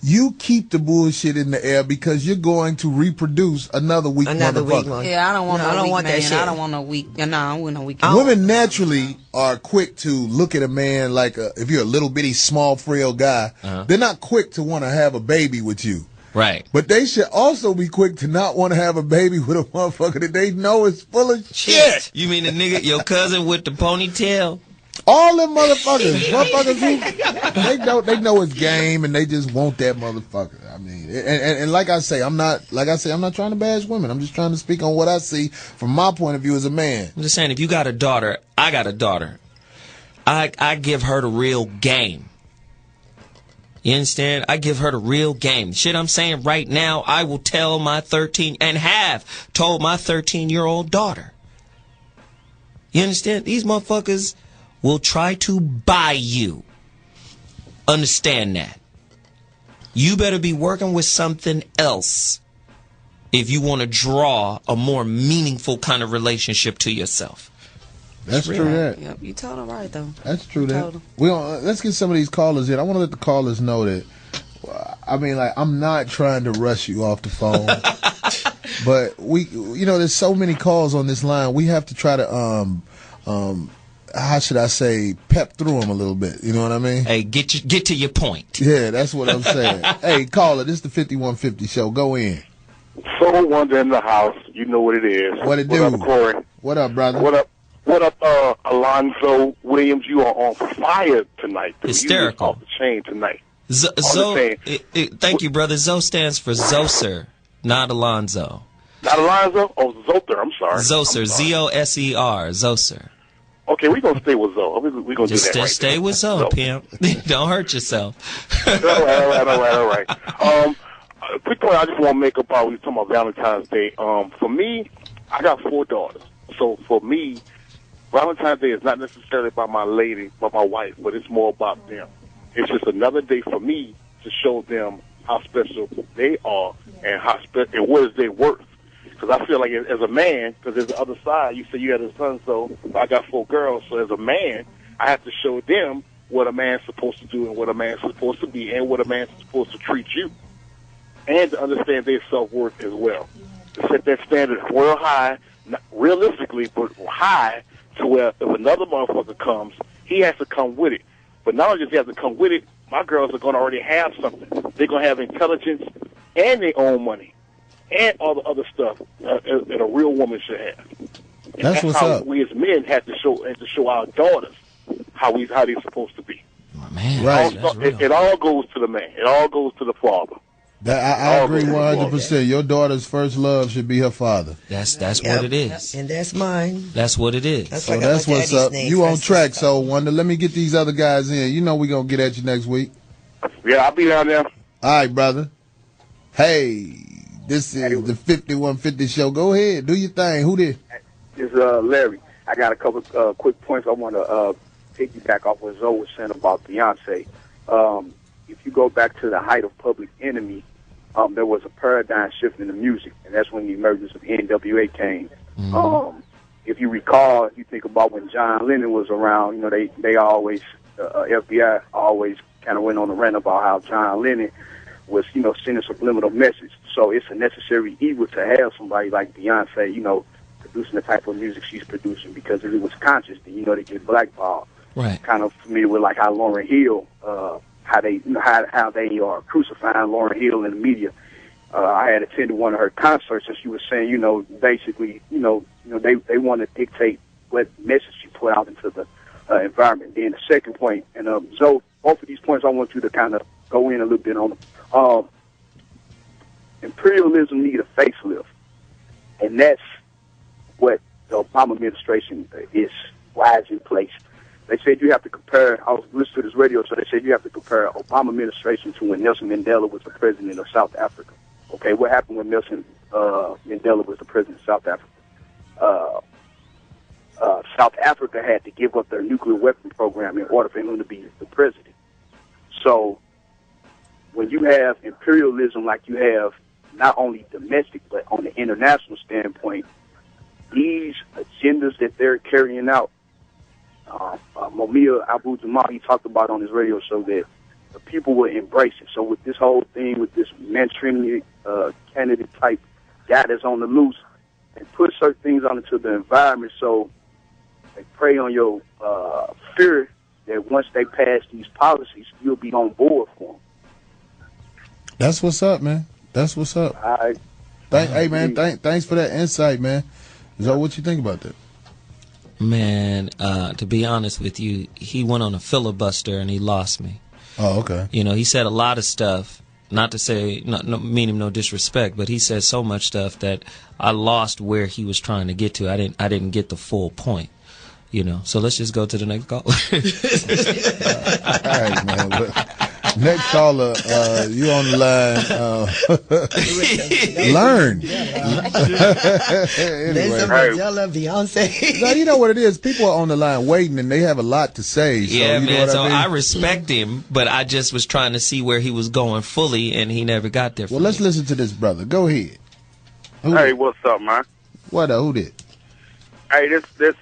you keep the bullshit in the air because you're going to reproduce another weak motherfucker. Yeah, I don't want no weak man. I don't want no weak. No, I don't want no weak. Women naturally are quick to look at a man like if you're a little bitty, small, frail guy, they're not quick to want to have a baby with you. Right. But they should also be quick to not want to have a baby with a motherfucker that they know is full of shit. You mean the nigga, your cousin with the ponytail? All them motherfuckers who they know it's game and they just want that motherfucker. I mean, and like I say, I'm not trying to bash women. I'm just trying to speak on what I see from my point of view as a man. I'm just saying, if you got a daughter, I got a daughter. I give her the real game. You understand? I give her the real game. Shit I'm saying right now, I will tell my 13 and have told my 13-year-old daughter. You understand? These motherfuckers will try to buy you. Understand that. You better be working with something else if you want to draw a more meaningful kind of relationship to yourself. That's true. That. Yep, you told them right though. That's true. That. Let's get some of these callers in. I want to let the callers know that. I mean, like, I'm not trying to rush you off the phone, but there's so many calls on this line. We have to try to how should I say, pep through them a little bit. You know what I mean? Hey, get to your point. Yeah, that's what I'm saying. Hey, caller, this is the 5150 show. Go in. Soul Wonder in the house. You know what it is. What it do? What up, Corey? What up, brother? What up, Alonzo Williams? You are on fire tonight. Dude. Hysterical. You off the chain tonight. Thank you, brother. Zo stands for Zoser, not Alonzo. Not Alonzo? Oh, Zoser. I'm sorry. Zoser. Zoser. Zoser. Okay, we're going to stay with Zo. We're going to do that right Just stay with Zo, pimp. Don't hurt yourself. All right. Quick point I just want to make about when you're talking about Valentine's Day. For me, I got 4 daughters. So for me, Valentine's Day is not necessarily about my lady, but my wife, but it's more about them. It's just another day for me to show them how special they are and and what is their worth. Because I feel like as a man, because there's the other side, you say you had a son, so I got 4 girls. So as a man, I have to show them what a man's supposed to do and what a man's supposed to be and what a man's supposed to treat you. And to understand their self-worth as well. To set that standard real high, not realistically, but high, to where if another motherfucker comes, he has to come with it. But not only does he have to come with it, my girls are going to already have something. They're going to have intelligence and their own money and all the other stuff that a real woman should have. And that's what's how up. We as men have to show our daughters how they're supposed to be. Oh, man, right. It all goes to the man. It all goes to the father. I agree 100%. Your daughter's first love should be her father. That's what it is. And that's mine. That's what it is. That's what's up. You on track, so Wonder. Let me get these other guys in. You know we're going to get at you next week. Yeah, I'll be down there. All right, brother. Hey, this is the 5150 show. Go ahead. Do your thing. Who this? This is Larry. I got a couple quick points I want to piggyback off what Zoe was saying about Beyonce. If you go back to the height of Public Enemy, there was a paradigm shift in the music, and that's when the emergence of NWA came. Mm-hmm. If you recall, if you think about when John Lennon was around, you know, they always, FBI always kind of went on a rant about how John Lennon was, you know, sending a subliminal message. So it's a necessary evil to have somebody like Beyonce, you know, producing the type of music she's producing, because if it was conscious, then, you know, they get blackballed. Right. Kind of familiar with like how Lauryn Hill, how they are crucifying Lauryn Hill in the media. I had attended one of her concerts, and she was saying, you know, basically, they want to dictate what message she put out into the environment. Then the second point, and so both of these points I want you to kind of go in a little bit on them. Imperialism need a facelift, and that's what the Obama administration has in place. They said you have to compare, I was listening to this radio, so they said you have to compare Obama administration to when Nelson Mandela was the president of South Africa. Okay, what happened when Nelson Mandela was the president of South Africa? South Africa had to give up their nuclear weapon program in order for him to be the president. So when you have imperialism like you have, not only domestic, but on the international standpoint, these agendas that they're carrying out, Mumia Abu-Jamal, he talked about on his radio show that the people will embrace it. So with this whole thing, with this Manchurian candidate type guy that's on the loose, and put certain things onto the environment, so they prey on your fear that once they pass these policies, you'll be on board for them. That's what's up, man. That's what's up. Hey, man, thanks for that insight, man. So what you think about that? Man, to be honest with you, he went on a filibuster and he lost me. Oh, okay. You know, he said a lot of stuff. Not to say, mean him no disrespect, but he said so much stuff that I lost where he was trying to get to. I didn't get the full point. You know, so let's just go to the next call. All right, man. Next caller, you on the line. Learn. Anyway. Beyonce. No, you know what it is. People are on the line waiting, and they have a lot to say. So, yeah, you know man. what So I mean? I respect him, but I just was trying to see where he was going fully, and he never got there. Well, let's listen to this brother. Go ahead. Hey, what's up, man? What? Who did? Hey, this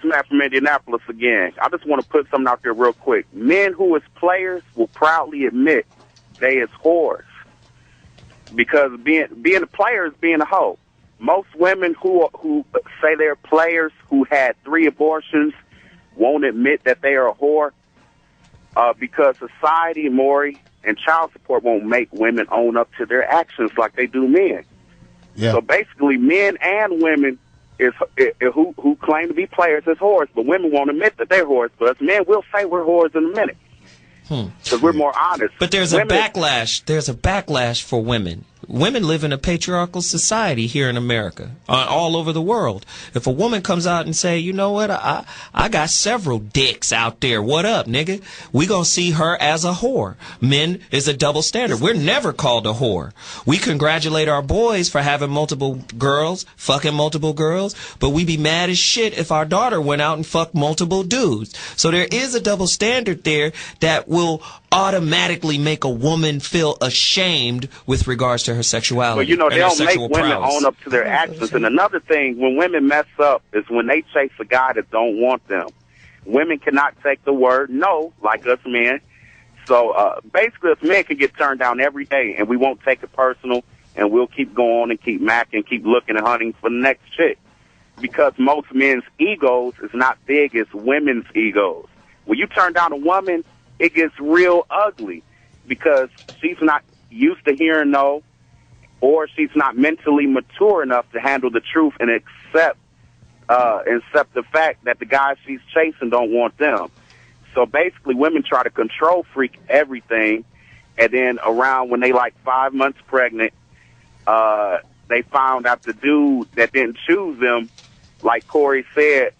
man from Indianapolis again. I just want to put something out there real quick. Men who is players will proudly admit they is whores, because being a player is being a hoe. Most women who say they're players who had 3 abortions won't admit that they are a whore, because society, Maury, and child support won't make women own up to their actions like they do men. Yeah. So basically, men and women who claim to be players as whores, but women won't admit that they're whores. But us men will say we're whores in a minute, because we're more honest. But there's a backlash. There's a backlash for women. Women live in a patriarchal society here in America, all over the world. If a woman comes out and say, you know what, I got several dicks out there. What up, nigga? We gonna see her as a whore. Men is a double standard. We're never called a whore. We congratulate our boys for having multiple girls, fucking multiple girls, but we be mad as shit if our daughter went out and fucked multiple dudes. So there is a double standard there that will automatically make a woman feel ashamed with regards to her sexuality. Well, you know, they don't make women prowess. own up to their actions. And another thing, when women mess up, is when they chase a guy that don't want them. Women cannot take the word no, like us men. So basically, us men can get turned down every day, and we won't take it personal, and we'll keep going and keep macking, keep looking and hunting for the next chick. Because most men's egos is not big as women's egos. When you turn down a woman, it gets real ugly, because she's not used to hearing no, or she's not mentally mature enough to handle the truth and accept the fact that the guys she's chasing don't want them. So basically, women try to control freak everything, and then around when they like 5 months pregnant, they found out the dude that didn't choose them, like Corey said,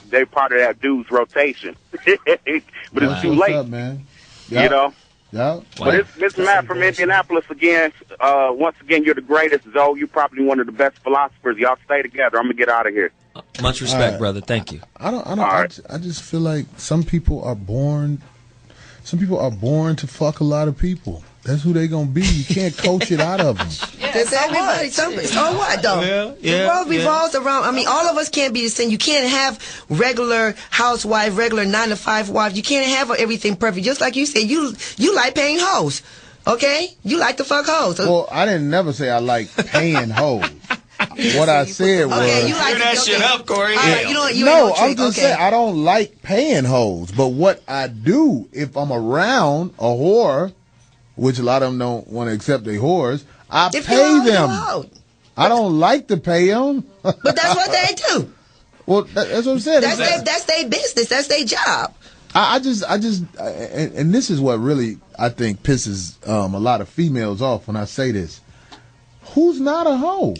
they're part of that dude's rotation. But it's too late, up, man. Yep. You know? Yeah. But it's Matt from Indianapolis again. Once again, you're the greatest. Zoe, you're probably one of the best philosophers. Y'all stay together. I'm going to get out of here. Much respect, brother. Thank you. I just feel like some people are born to fuck a lot of people. That's who they gonna be. You can't coach it out of them. That's everybody. So what, though? The world revolves around. I mean, all of us can't be the same. You can't have regular housewife, regular 9-to-5 wife. You can't have everything perfect. Just like you said, you like paying hoes. Okay, you like to fuck hoes. Well, I didn't never say I like paying hoes. What I said was, you like that shit up, Corey. I'm just saying I don't like paying hoes. But what I do if I'm around a whore, which a lot of them don't want to accept they whores, I pay them. I don't like to pay them. But that's what they do. Well, that's what I'm saying. That's their business. That's their job. I just, and this is what really I think pisses a lot of females off when I say this. Who's not a hoe?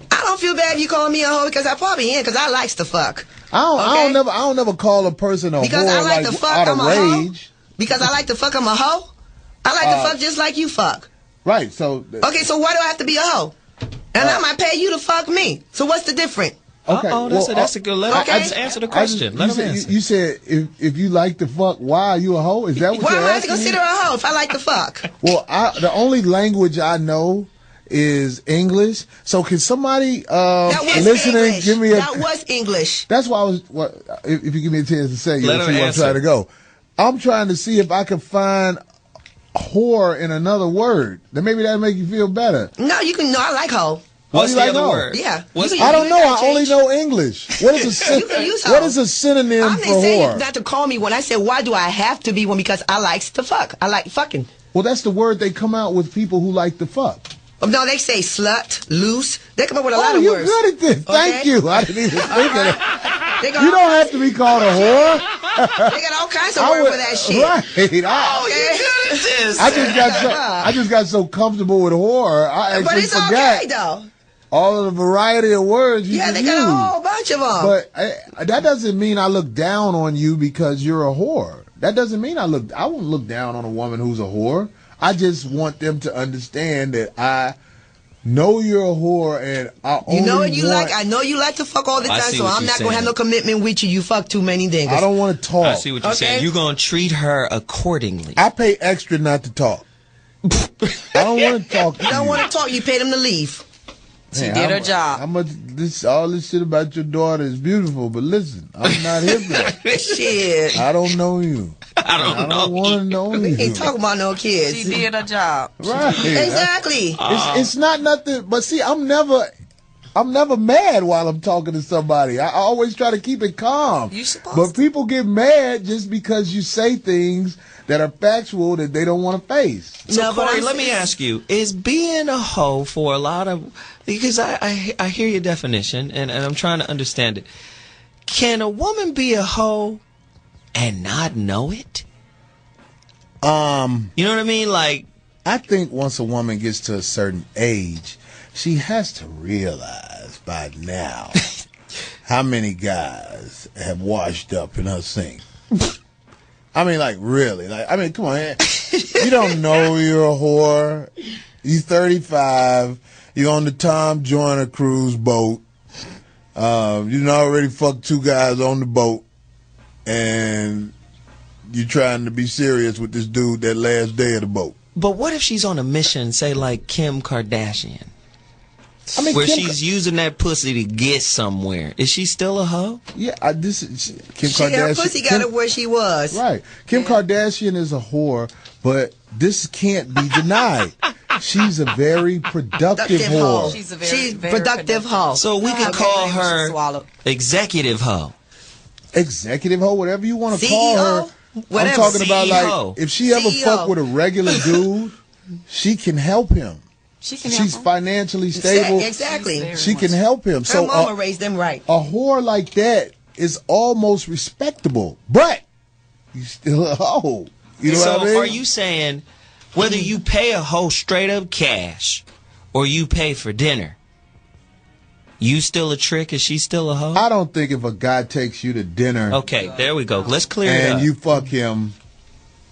I don't feel bad if you call me a hoe, because I probably am, because I likes to fuck. I don't never call a person a because whore I like to fuck, out of I'm a rage. hoe. Because I like to fuck, I'm a hoe. I like to fuck just like you fuck. Right. So. Okay. So why do I have to be a hoe? And I might pay you to fuck me. So what's the difference? Okay. That's a good. Let him answer the question. Let him answer. You said if you like to fuck, why are you a hoe? Is that what you're asking? Why am I to consider a hoe if I like to fuck? Well, the only language I know is English. So can somebody listening give me that was English. That's why I was. If you give me a chance to say, let you'll see where I'm trying to go. I'm trying to see if I can find whore in another word. Then maybe that'll make you feel better. No, you can. No, I like hoe. What's the other word? Yeah. I don't know. I only know English. What is a synonym for whore? Not to call me one. I said, why do I have to be one? Because I likes to fuck. I like fucking. Well, that's the word they come out with people who like to fuck. No, they say slut, loose. They come up with a lot of words. You're good at this. Thank you. I didn't even think of that. You don't have to be called a whore. They got all kinds of words for that shit. Right. You're good at this. I just got so comfortable with whore. I but actually it's forgot okay, though. all of the variety of words you can they use. got a whole bunch of them. But that doesn't mean I look down on you because you're a whore. That doesn't mean I won't look down on a woman who's a whore. I just want them to understand that I know you're a whore and I only know what you like. I know you like to fuck all the time, so I'm not going to have no commitment with you. You fuck too many niggas. I don't want to talk. I see what you're saying. You're going to treat her accordingly. I pay extra not to talk. I don't want to talk to you. You don't want to talk. You pay them to leave. She did her job. All this shit about your daughter is beautiful, but listen, I'm not here for that. Shit. I don't know you. I don't want to know you. We ain't talking about no kids. She did her job. Right. Exactly. It's not nothing, but see, I'm never mad while I'm talking to somebody. I always try to keep it calm. You supposed But people get mad just because you say things that are factual that they don't want to face. So, Corey, let me ask you, is being a hoe for a lot of, because I hear your definition and I'm trying to understand it. Can a woman be a hoe and not know it? You know what I mean? Like, I think once a woman gets to a certain age, she has to realize by now how many guys have washed up in her sink. I mean, like, really. Like, I mean, come on. You don't know you're a whore. You're 35. You're on the Tom Joyner cruise boat. You already fucked 2 guys on the boat. And you're trying to be serious with this dude that last day of the boat. But what if she's on a mission, say, like Kim Kardashian? I mean, where she's using that pussy to get somewhere. Is she still a hoe? Yeah, Kim Kardashian. Her pussy got her where she was. Right. Kim Kardashian is a whore, but this can't be denied. She's a very productive whore. She's a very productive hoe. So we could call her executive hoe. Executive hoe, whatever you want to call her. Whatever. I'm talking about, CEO. like, if she ever fuck with a regular dude, she can help him. She's financially stable. Exactly. She can help him. Her mama raised them right. A whore like that is almost respectable, but you still a hoe. You know what I mean? So are you saying whether you pay a hoe straight up cash or you pay for dinner, you still a trick? Is she still a hoe? I don't think if a guy takes you to dinner. Okay, there we go. Let's clear it up. And you fuck him,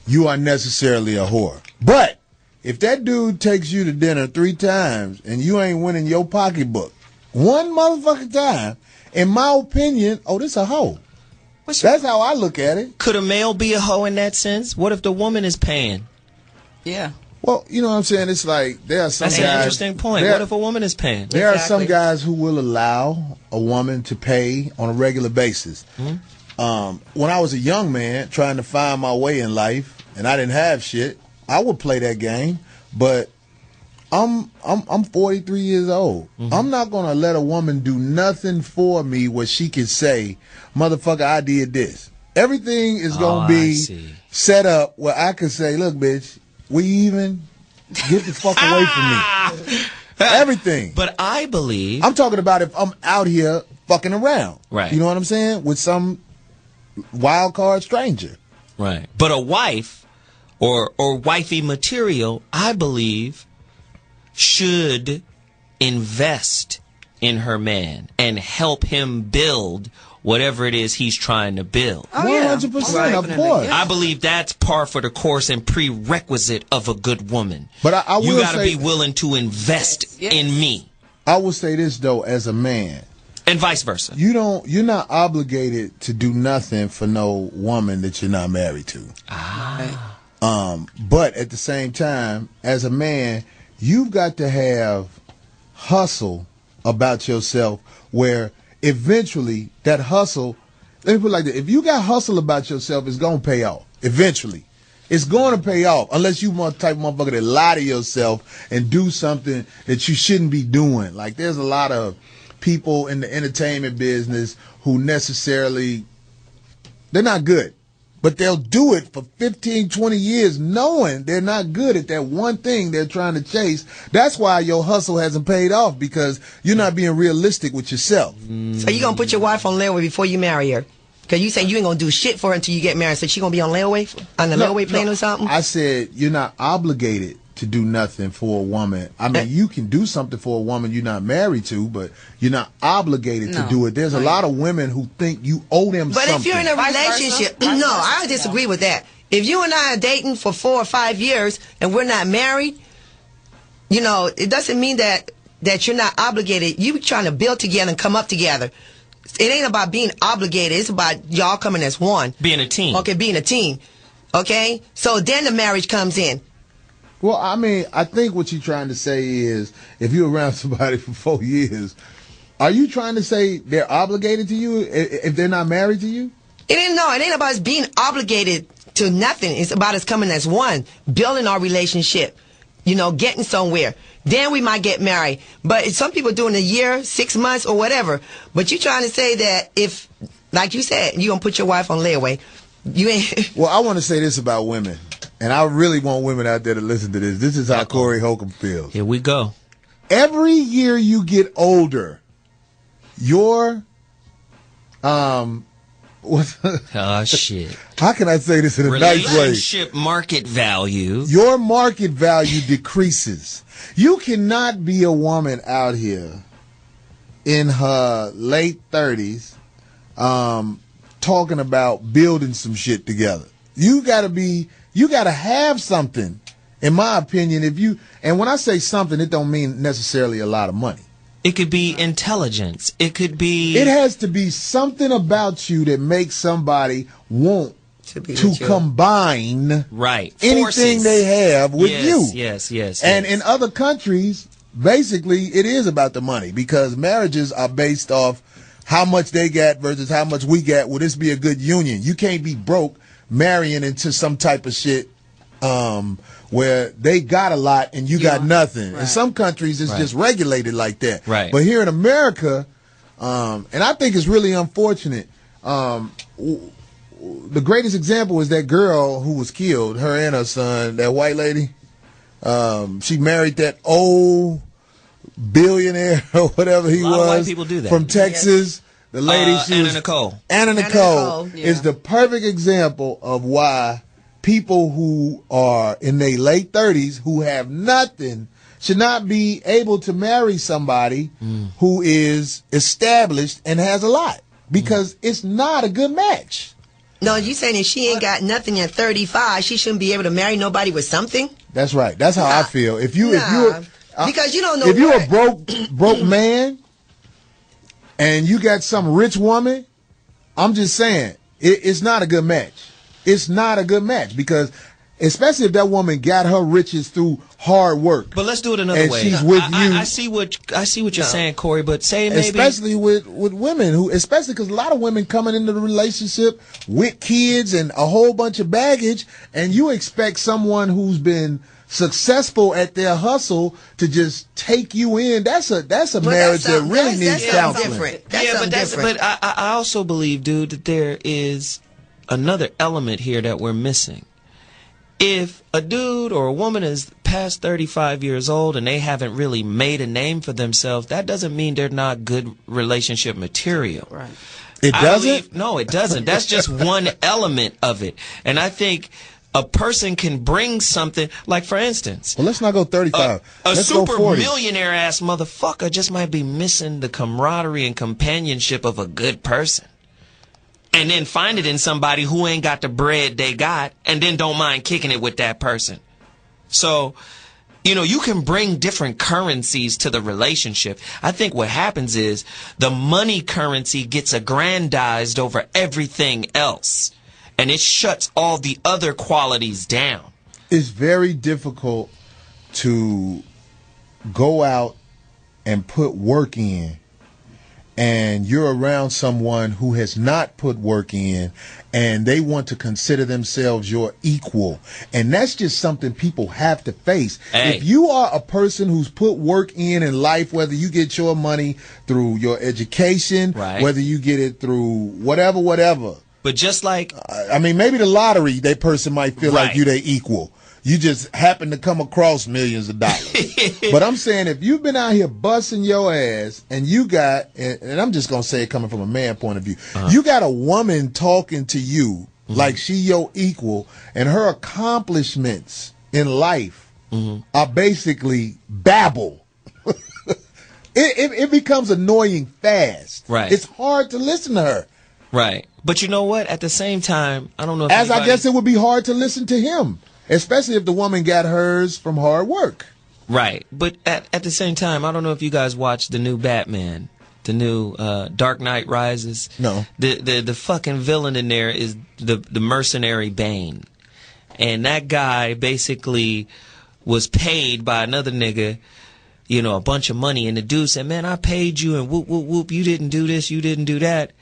you are necessarily a whore. But if that dude takes you to dinner 3 times and you ain't winning your pocketbook one motherfucking time, in my opinion, this a hoe. That's how I look at it. Could a male be a hoe in that sense? What if the woman is paying? Yeah. Well, you know what I'm saying? It's like there are some That's guys. That's an interesting point. What if a woman is paying? There are some guys who will allow a woman to pay on a regular basis. Mm-hmm. When I was a young man trying to find my way in life and I didn't have shit, I would play that game, but I'm 43 years old. Mm-hmm. I'm not gonna let a woman do nothing for me where she can say, "Motherfucker, I did this." Everything is gonna be set up where I can say, "Look, bitch, we even. Get the fuck away from me." Everything. But I believe I'm talking about if I'm out here fucking around. Right. You know what I'm saying? With some wild card stranger. Right. But a wife or wifey material, I believe, should invest in her man and help him build whatever it is he's trying to build. 100%, of course. I believe that's par for the course and prerequisite of a good woman. But I will you got to say, be willing to invest in me. I will say this though, as a man, and vice versa. You're not obligated to do nothing for no woman that you're not married to. But at the same time, as a man, you've got to have hustle about yourself where eventually that hustle, let me put it like this, if you got hustle about yourself, it's going to pay off. Eventually. It's going to pay off unless you want type of motherfucker that lie to yourself and do something that you shouldn't be doing. Like there's a lot of people in the entertainment business who necessarily, they're not good. but they'll do it for 15, 20 years knowing they're not good at that one thing they're trying to chase. That's why your hustle hasn't paid off, because you're not being realistic with yourself. So you gonna put your wife on layaway before you marry her? Because you say you ain't gonna do shit for her until you get married. So she gonna be on layaway, on the layaway plan or something? I said you're not obligated to do nothing for a woman. I mean, you can do something for a woman you're not married to, but you're not obligated to do it. There's a lot of women who think you owe them something. But if you're in a relationship, no, I disagree with that. If you and I are dating for 4 or 5 years and we're not married, you know, it doesn't mean that you're not obligated. You trying to build together and come up together. It ain't about being obligated. It's about y'all coming as one. Being a team. Okay, being a team. Okay? So then the marriage comes in. Well, I mean, I think what you're trying to say is, if you're around somebody for 4 years, are you trying to say they're obligated to you if they're not married to you? It ain't about us being obligated to nothing. It's about us coming as one, building our relationship, you know, getting somewhere. Then we might get married. But some people do in a year, 6 months, or whatever. But you're trying to say that if, like you said, you're going to put your wife on layaway, you ain't... Well, I want to say this about women. And I really want women out there to listen to this. This is how Corey Holcomb feels. Here we go. Every year you get older, your shit. How can I say this in a nice way? Relationship market value. Your market value decreases. You cannot be a woman out here in her late 30s talking about building some shit together. You gotta have something, in my opinion. And when I say something, it don't mean necessarily a lot of money. It could be intelligence. It could be... It has to be something about you that makes somebody want to combine anything they have with you. Yes. And in other countries, basically, it is about the money, because marriages are based off how much they got versus how much we got. Will this be a good union? You can't be broke marrying into some type of shit where they got a lot and you got nothing. Right. In some countries, it's just regulated like that. Right. But here in America, and I think it's really unfortunate, the greatest example is that girl who was killed, her and her son, that white lady. She married that old billionaire or whatever he was. A lot of white people do that. From Texas. The lady, Anna Nicole is the perfect example of why people who are in their late 30s who have nothing should not be able to marry somebody who is established and has a lot, because it's not a good match. No, you saying if she ain't got nothing at 35, she shouldn't be able to marry nobody with something? That's right. That's how I feel. If you're because you don't know. If you're a broke man and you got some rich woman, I'm just saying, it's not a good match. It's not a good match, because especially if that woman got her riches through hard work. But let's do it another way. She's with you. I see what you're saying, Corey, but say maybe... Especially with women, especially because a lot of women coming into the relationship with kids and a whole bunch of baggage, and you expect someone who's been successful at their hustle to just take you in. That's a marriage that really needs counseling. But I also believe, dude, that there is another element here that we're missing. If a dude or a woman is past 35 years old and they haven't really made a name for themselves, that doesn't mean they're not good relationship material. Right. It doesn't? No, it doesn't. That's just one element of it. And I think a person can bring something, like, for instance... Well, let's not go 35. A let's super go 40. millionaire-ass motherfucker just might be missing the camaraderie and companionship of a good person. And then find it in somebody who ain't got the bread they got, and then don't mind kicking it with that person. So, you know, you can bring different currencies to the relationship. I think what happens is the money currency gets aggrandized over everything else, and it shuts all the other qualities down. It's very difficult to go out and put work in, and you're around someone who has not put work in, and they want to consider themselves your equal. And that's just something people have to face. Hey. If you are a person who's put work in life, whether you get your money through your education, whether you get it through whatever, But just like, I mean, maybe the lottery, that person might feel like you they equal. You just happen to come across millions of dollars. But I'm saying if you've been out here busting your ass and you got, and I'm just going to say it coming from a man point of view, you got a woman talking to you like she your equal, and her accomplishments in life are basically babble. It becomes annoying fast. Right. It's hard to listen to her. Right. But you know what? At the same time, I don't know if I guess it would be hard to listen to him. Especially if the woman got hers from hard work. Right. But at the same time, I don't know if you guys watched the new Batman, the new Dark Knight Rises. No. The fucking villain in there is the mercenary Bane. And that guy basically was paid by another nigga, you know, a bunch of money. And the dude said, man, I paid you and whoop, whoop, whoop, you didn't do this, you didn't do that.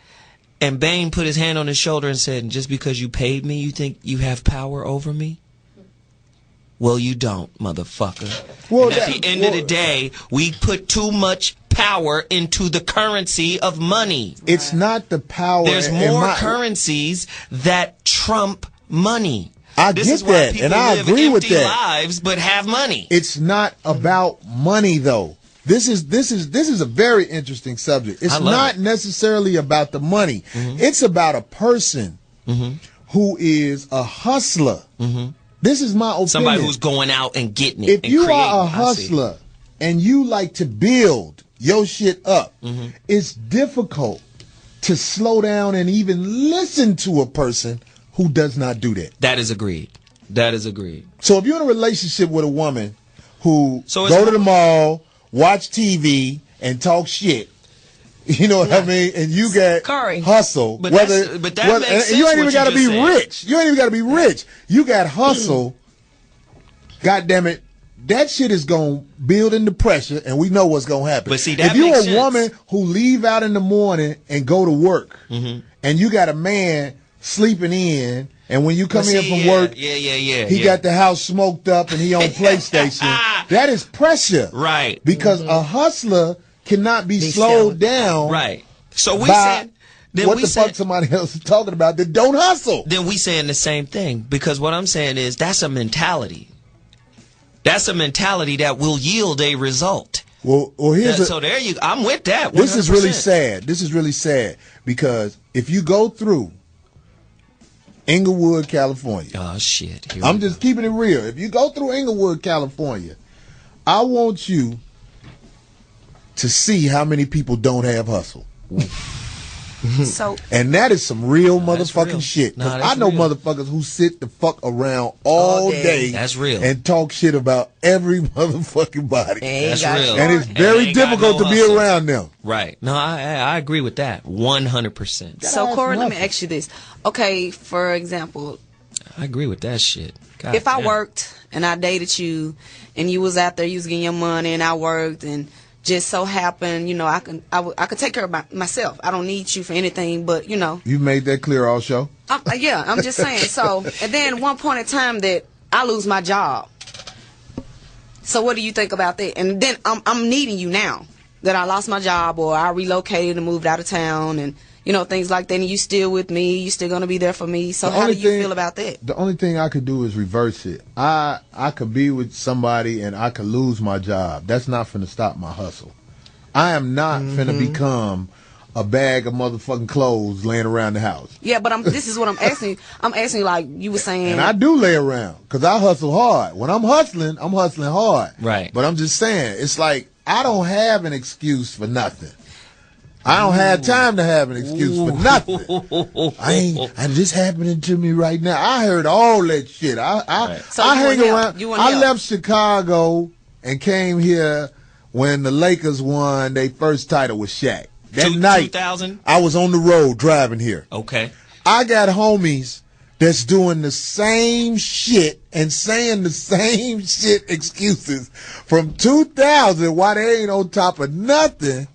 And Bane put his hand on his shoulder and said, just because you paid me, you think you have power over me? Well, you don't, motherfucker. Well, and at the end of the day, we put too much power into the currency of money. It's not the power. There's more currencies that trump money. I get that, and I agree with that. This is why people live empty lives but have money. It's not about money, though. This is a very interesting subject. It's not necessarily about the money. It's about a person who is a hustler. This is my opinion. Somebody who's going out and getting it. If you are a hustler and you like to build your shit up, it's difficult to slow down and even listen to a person who does not do that. That is agreed. That is agreed. So if you're in a relationship with a woman who go to the mall, watch TV, and talk shit, you know what I mean? And you got hustle. But that makes sense. You ain't even got to be rich. You ain't even got to be rich. You got hustle. God damn it. That shit is going to build into pressure, and we know what's going to happen. But see, that if you're makes a woman who leave out in the morning and go to work, and you got a man sleeping in, and when you come in from work, he got the house smoked up and he on PlayStation, that is pressure. Right. Because a hustler cannot be slowed down. Right. So we said what the fuck somebody else is talking about that don't hustle. Then we saying the same thing, because what I'm saying is that's a mentality. That's a mentality that will yield a result. Well, here's so there you. I'm with that. 100%. This is really sad. This is really sad because if you go through Inglewood, California. Oh shit! I'm just keeping it real. If you go through Inglewood, California, I want you to see how many people don't have hustle. And that is some real motherfucking shit. I know motherfuckers who sit the fuck around all day. That's real. And talk shit about every motherfucking body. That's real. And it's very difficult to be around them. Right. No, I agree with that 100%. So, Corey, let me ask you this. Okay, for example, I agree with that shit. God if damn. I worked and I dated you and you was out there, you was getting your money and I worked and just so happened, you know, I could take care of myself. I don't need you for anything, but, you know. You made that clear all show? Yeah, I'm just saying. So, and then one point in time that I lose my job. So what do you think about that? And then I'm needing you now that I lost my job or I relocated and moved out of town and, you know, things like that. And you still with me. You still going to be there for me. So how do you feel about that? The only thing I could do is reverse it. I could be with somebody and I could lose my job. That's not finna stop my hustle. I am not finna become a bag of motherfucking clothes laying around the house. Yeah, but this is what I'm asking you. I'm asking you like you were saying. And I do lay around because I hustle hard. When I'm hustling hard. Right. But I'm just saying, it's like I don't have an excuse for nothing. I don't have time to have an excuse for nothing. And this happening to me right now. I heard all that shit. I hang around. I left Chicago and came here when the Lakers won their first title with Shaq. That night, 2000? I was on the road driving here. Okay. I got homies that's doing the same shit and saying the same shit excuses from 2000 why they ain't on top of nothing.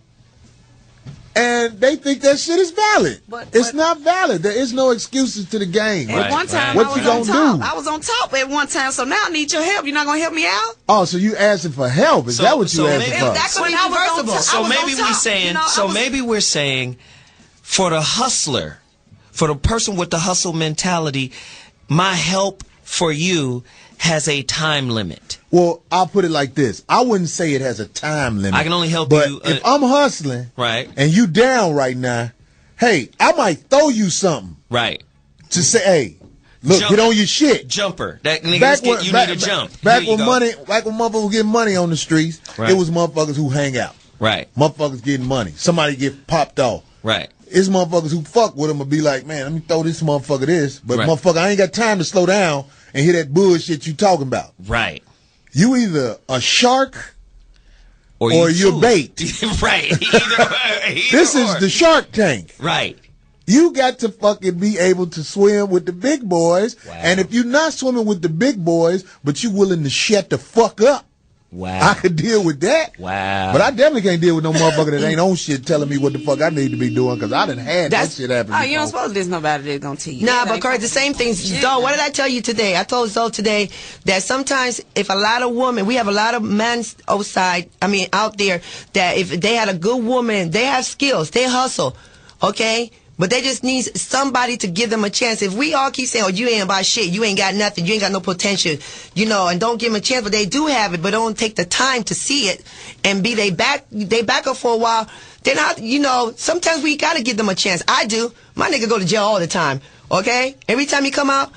And they think that shit is valid. But it's not valid. There is no excuses to the game. At one time, what I you was gonna on top. do? I was on top at one time, so now I need your help. You're not gonna help me out? Oh, so you asking for help? Is that what you asking for? That could be reversible. So maybe we're saying for the hustler, For the person with the hustle mentality, my help for you has a time limit. Well, I'll put it like this. I wouldn't say it has a time limit. I can only help but you. If I'm hustling, right, and you down right now, hey, I might throw you something. Right. To say, hey, look, get on your shit. Jumper. That nigga you need a jump. Back when motherfuckers were getting money on the streets, right. It was motherfuckers who hang out. Right. Motherfuckers getting money. Somebody get popped off. Right. It's motherfuckers who fuck with them and be like, man, let me throw this motherfucker this. But right. motherfucker, I ain't got time to slow down and hear that bullshit you talking about. Right. You either a shark or you're food. bait. Right. This is the Shark Tank. Right. You got to fucking be able to swim with the big boys. Wow. And if you're not swimming with the big boys, but you willing to shut the fuck up, wow, I could deal with that. Wow. But I definitely can't deal with no motherfucker that ain't on shit telling me what the fuck I need to be doing, because I done had that shit happen before. You don't supposed to listen to nobody that's gonna tell you. Nah, but Kurt, the same thing. Zoe, what did I tell you today? I told Zoe today that sometimes if a lot of women, we have a lot of men out there, that if they had a good woman, they have skills, they hustle, okay? But they just need somebody to give them a chance. If we all keep saying, oh, you ain't about shit, you ain't got nothing, you ain't got no potential, and don't give them a chance, but they do have it, but don't take the time to see it and they back up for a while, they're not, sometimes we gotta give them a chance. I do. My nigga go to jail all the time, okay? Every time he come out,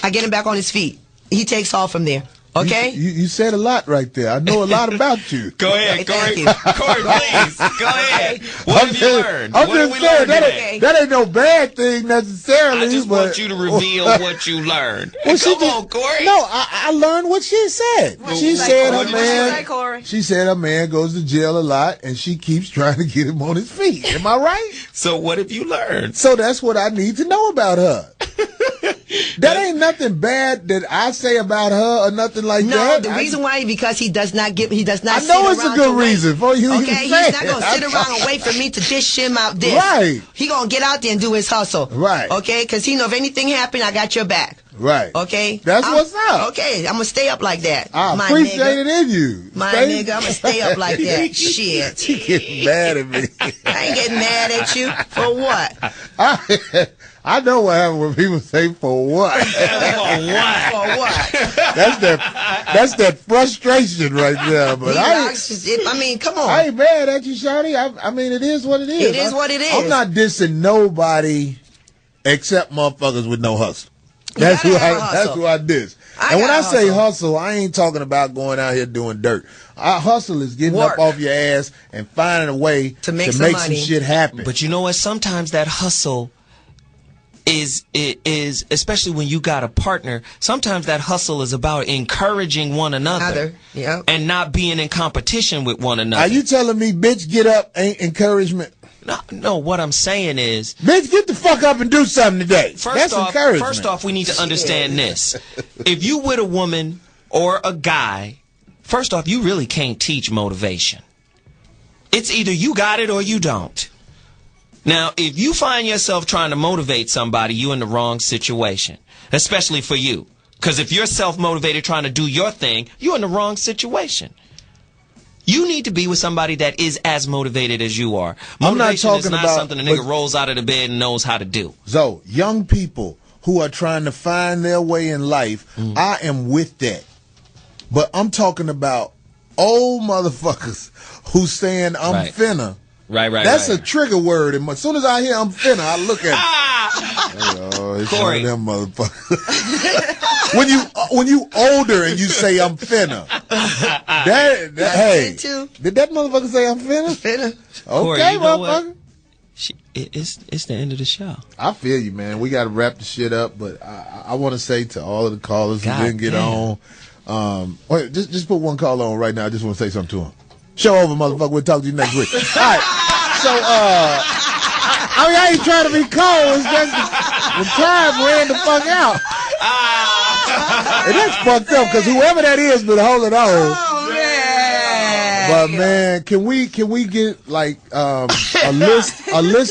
I get him back on his feet. He takes off from there. Okay? You said a lot right there. I know a lot about you. Go ahead, Corey. Corey, please. Go ahead. What have you learned? I'm just saying, that ain't no bad thing necessarily. I just want you to reveal what you learned. Well, come on, Corey. No, I learned what she said. She said her man goes to jail a lot, and she keeps trying to get him on his feet. Am I right? So what have you learned? So that's what I need to know about her. That ain't nothing bad that I say about her or nothing like that. No, the reason why, because he does not I know it's a good reason for you. Okay, he's not gonna sit around and wait for me to dish him out this. Right. He gonna get out there and do his hustle. Right. Okay, because he know if anything happen, I got your back. Right. Okay. That's what's up. Okay, I'm gonna stay up like that. I appreciate it in you. Nigga, I'm gonna stay up like that. Shit. She getting mad at me. I ain't getting mad at you for what? I know what happens when people say for what. For what? For what? That's that frustration right there. But come on. I ain't mad at you, Shawty. I mean, it is what it is. It is what it is. I'm not dissing nobody except motherfuckers with no hustle. That's who I diss. And when I say hustle, I ain't talking about going out here doing dirt. Our hustle is getting up off your ass and finding a way to make some shit happen. But you know what? Sometimes that hustle is especially when you got a partner, sometimes that hustle is about encouraging one another. And not being in competition with one another. Are you telling me, bitch, get up ain't encouragement? No, what I'm saying is, bitch, get the fuck up and do something today. That's encouragement. First off, we need to understand this. If you with a woman or a guy, first off, you really can't teach motivation. It's either you got it or you don't. Now, if you find yourself trying to motivate somebody, you're in the wrong situation, especially for you. Because if you're self-motivated trying to do your thing, you're in the wrong situation. You need to be with somebody that is as motivated as you are. Motivation is not something a nigga rolls out of the bed and knows how to do. So, young people who are trying to find their way in life, I am with that. But I'm talking about old motherfuckers who saying I'm finna. Right. That's a trigger word. And as soon as I hear I'm finna, I look at it. It's Corey. one of them motherfuckers. when you older and you say I'm finna, hey, did that motherfucker say I'm finna? Finna. Okay, Corey, you know motherfucker. It's the end of the show. I feel you, man. We got to wrap the shit up, but I want to say to all of the callers who didn't get on, wait, just put one caller on right now. I just want to say something to him. Show over, motherfucker. We'll talk to you next week. All right. So, I ain't trying to be cold. It's just the time ran the fuck out. And that's fucked up because whoever that is been holding on. But man, can we get like a list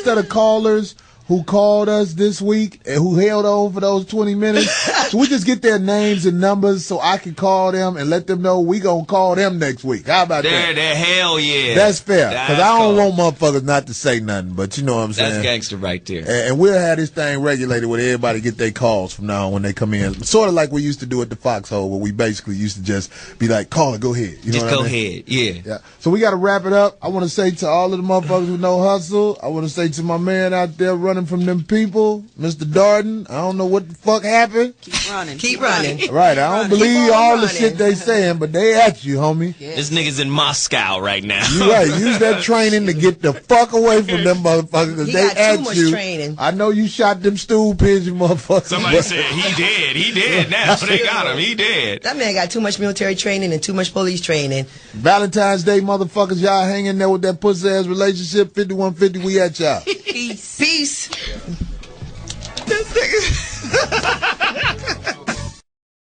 of the callers who called us this week and who held on for those 20 minutes. So we just get their names and numbers so I can call them and let them know we gonna call them next week. How about that? Hell yeah. That's fair. Because I don't want motherfuckers not to say nothing, but you know what I'm saying? That's gangster right there. And we'll have this thing regulated where everybody get their calls from now on when they come in. Sort of like we used to do at the Foxhole, where we basically used to just be like, call it, go ahead. You know just what go I mean? ahead, yeah. So we got to wrap it up. I want to say to all of the motherfuckers who know hustle, I want to say to my man out there running from them people, Mr. Darden, I don't know what the fuck happened. Keep running. Keep running. Right, I don't believe all the shit they saying, but they at you, homie. Yeah. This nigga's in Moscow right now. You right. Use that training to get the fuck away from them motherfuckers, because they at too much you. training. I know you shot them stool pigeon motherfuckers. Somebody said he dead now. They got him. He dead. That man got too much military training and too much police training. Valentine's Day, motherfuckers, y'all hanging there with that pussy ass relationship. 5150, we at y'all. Peace. Peace. This nigga.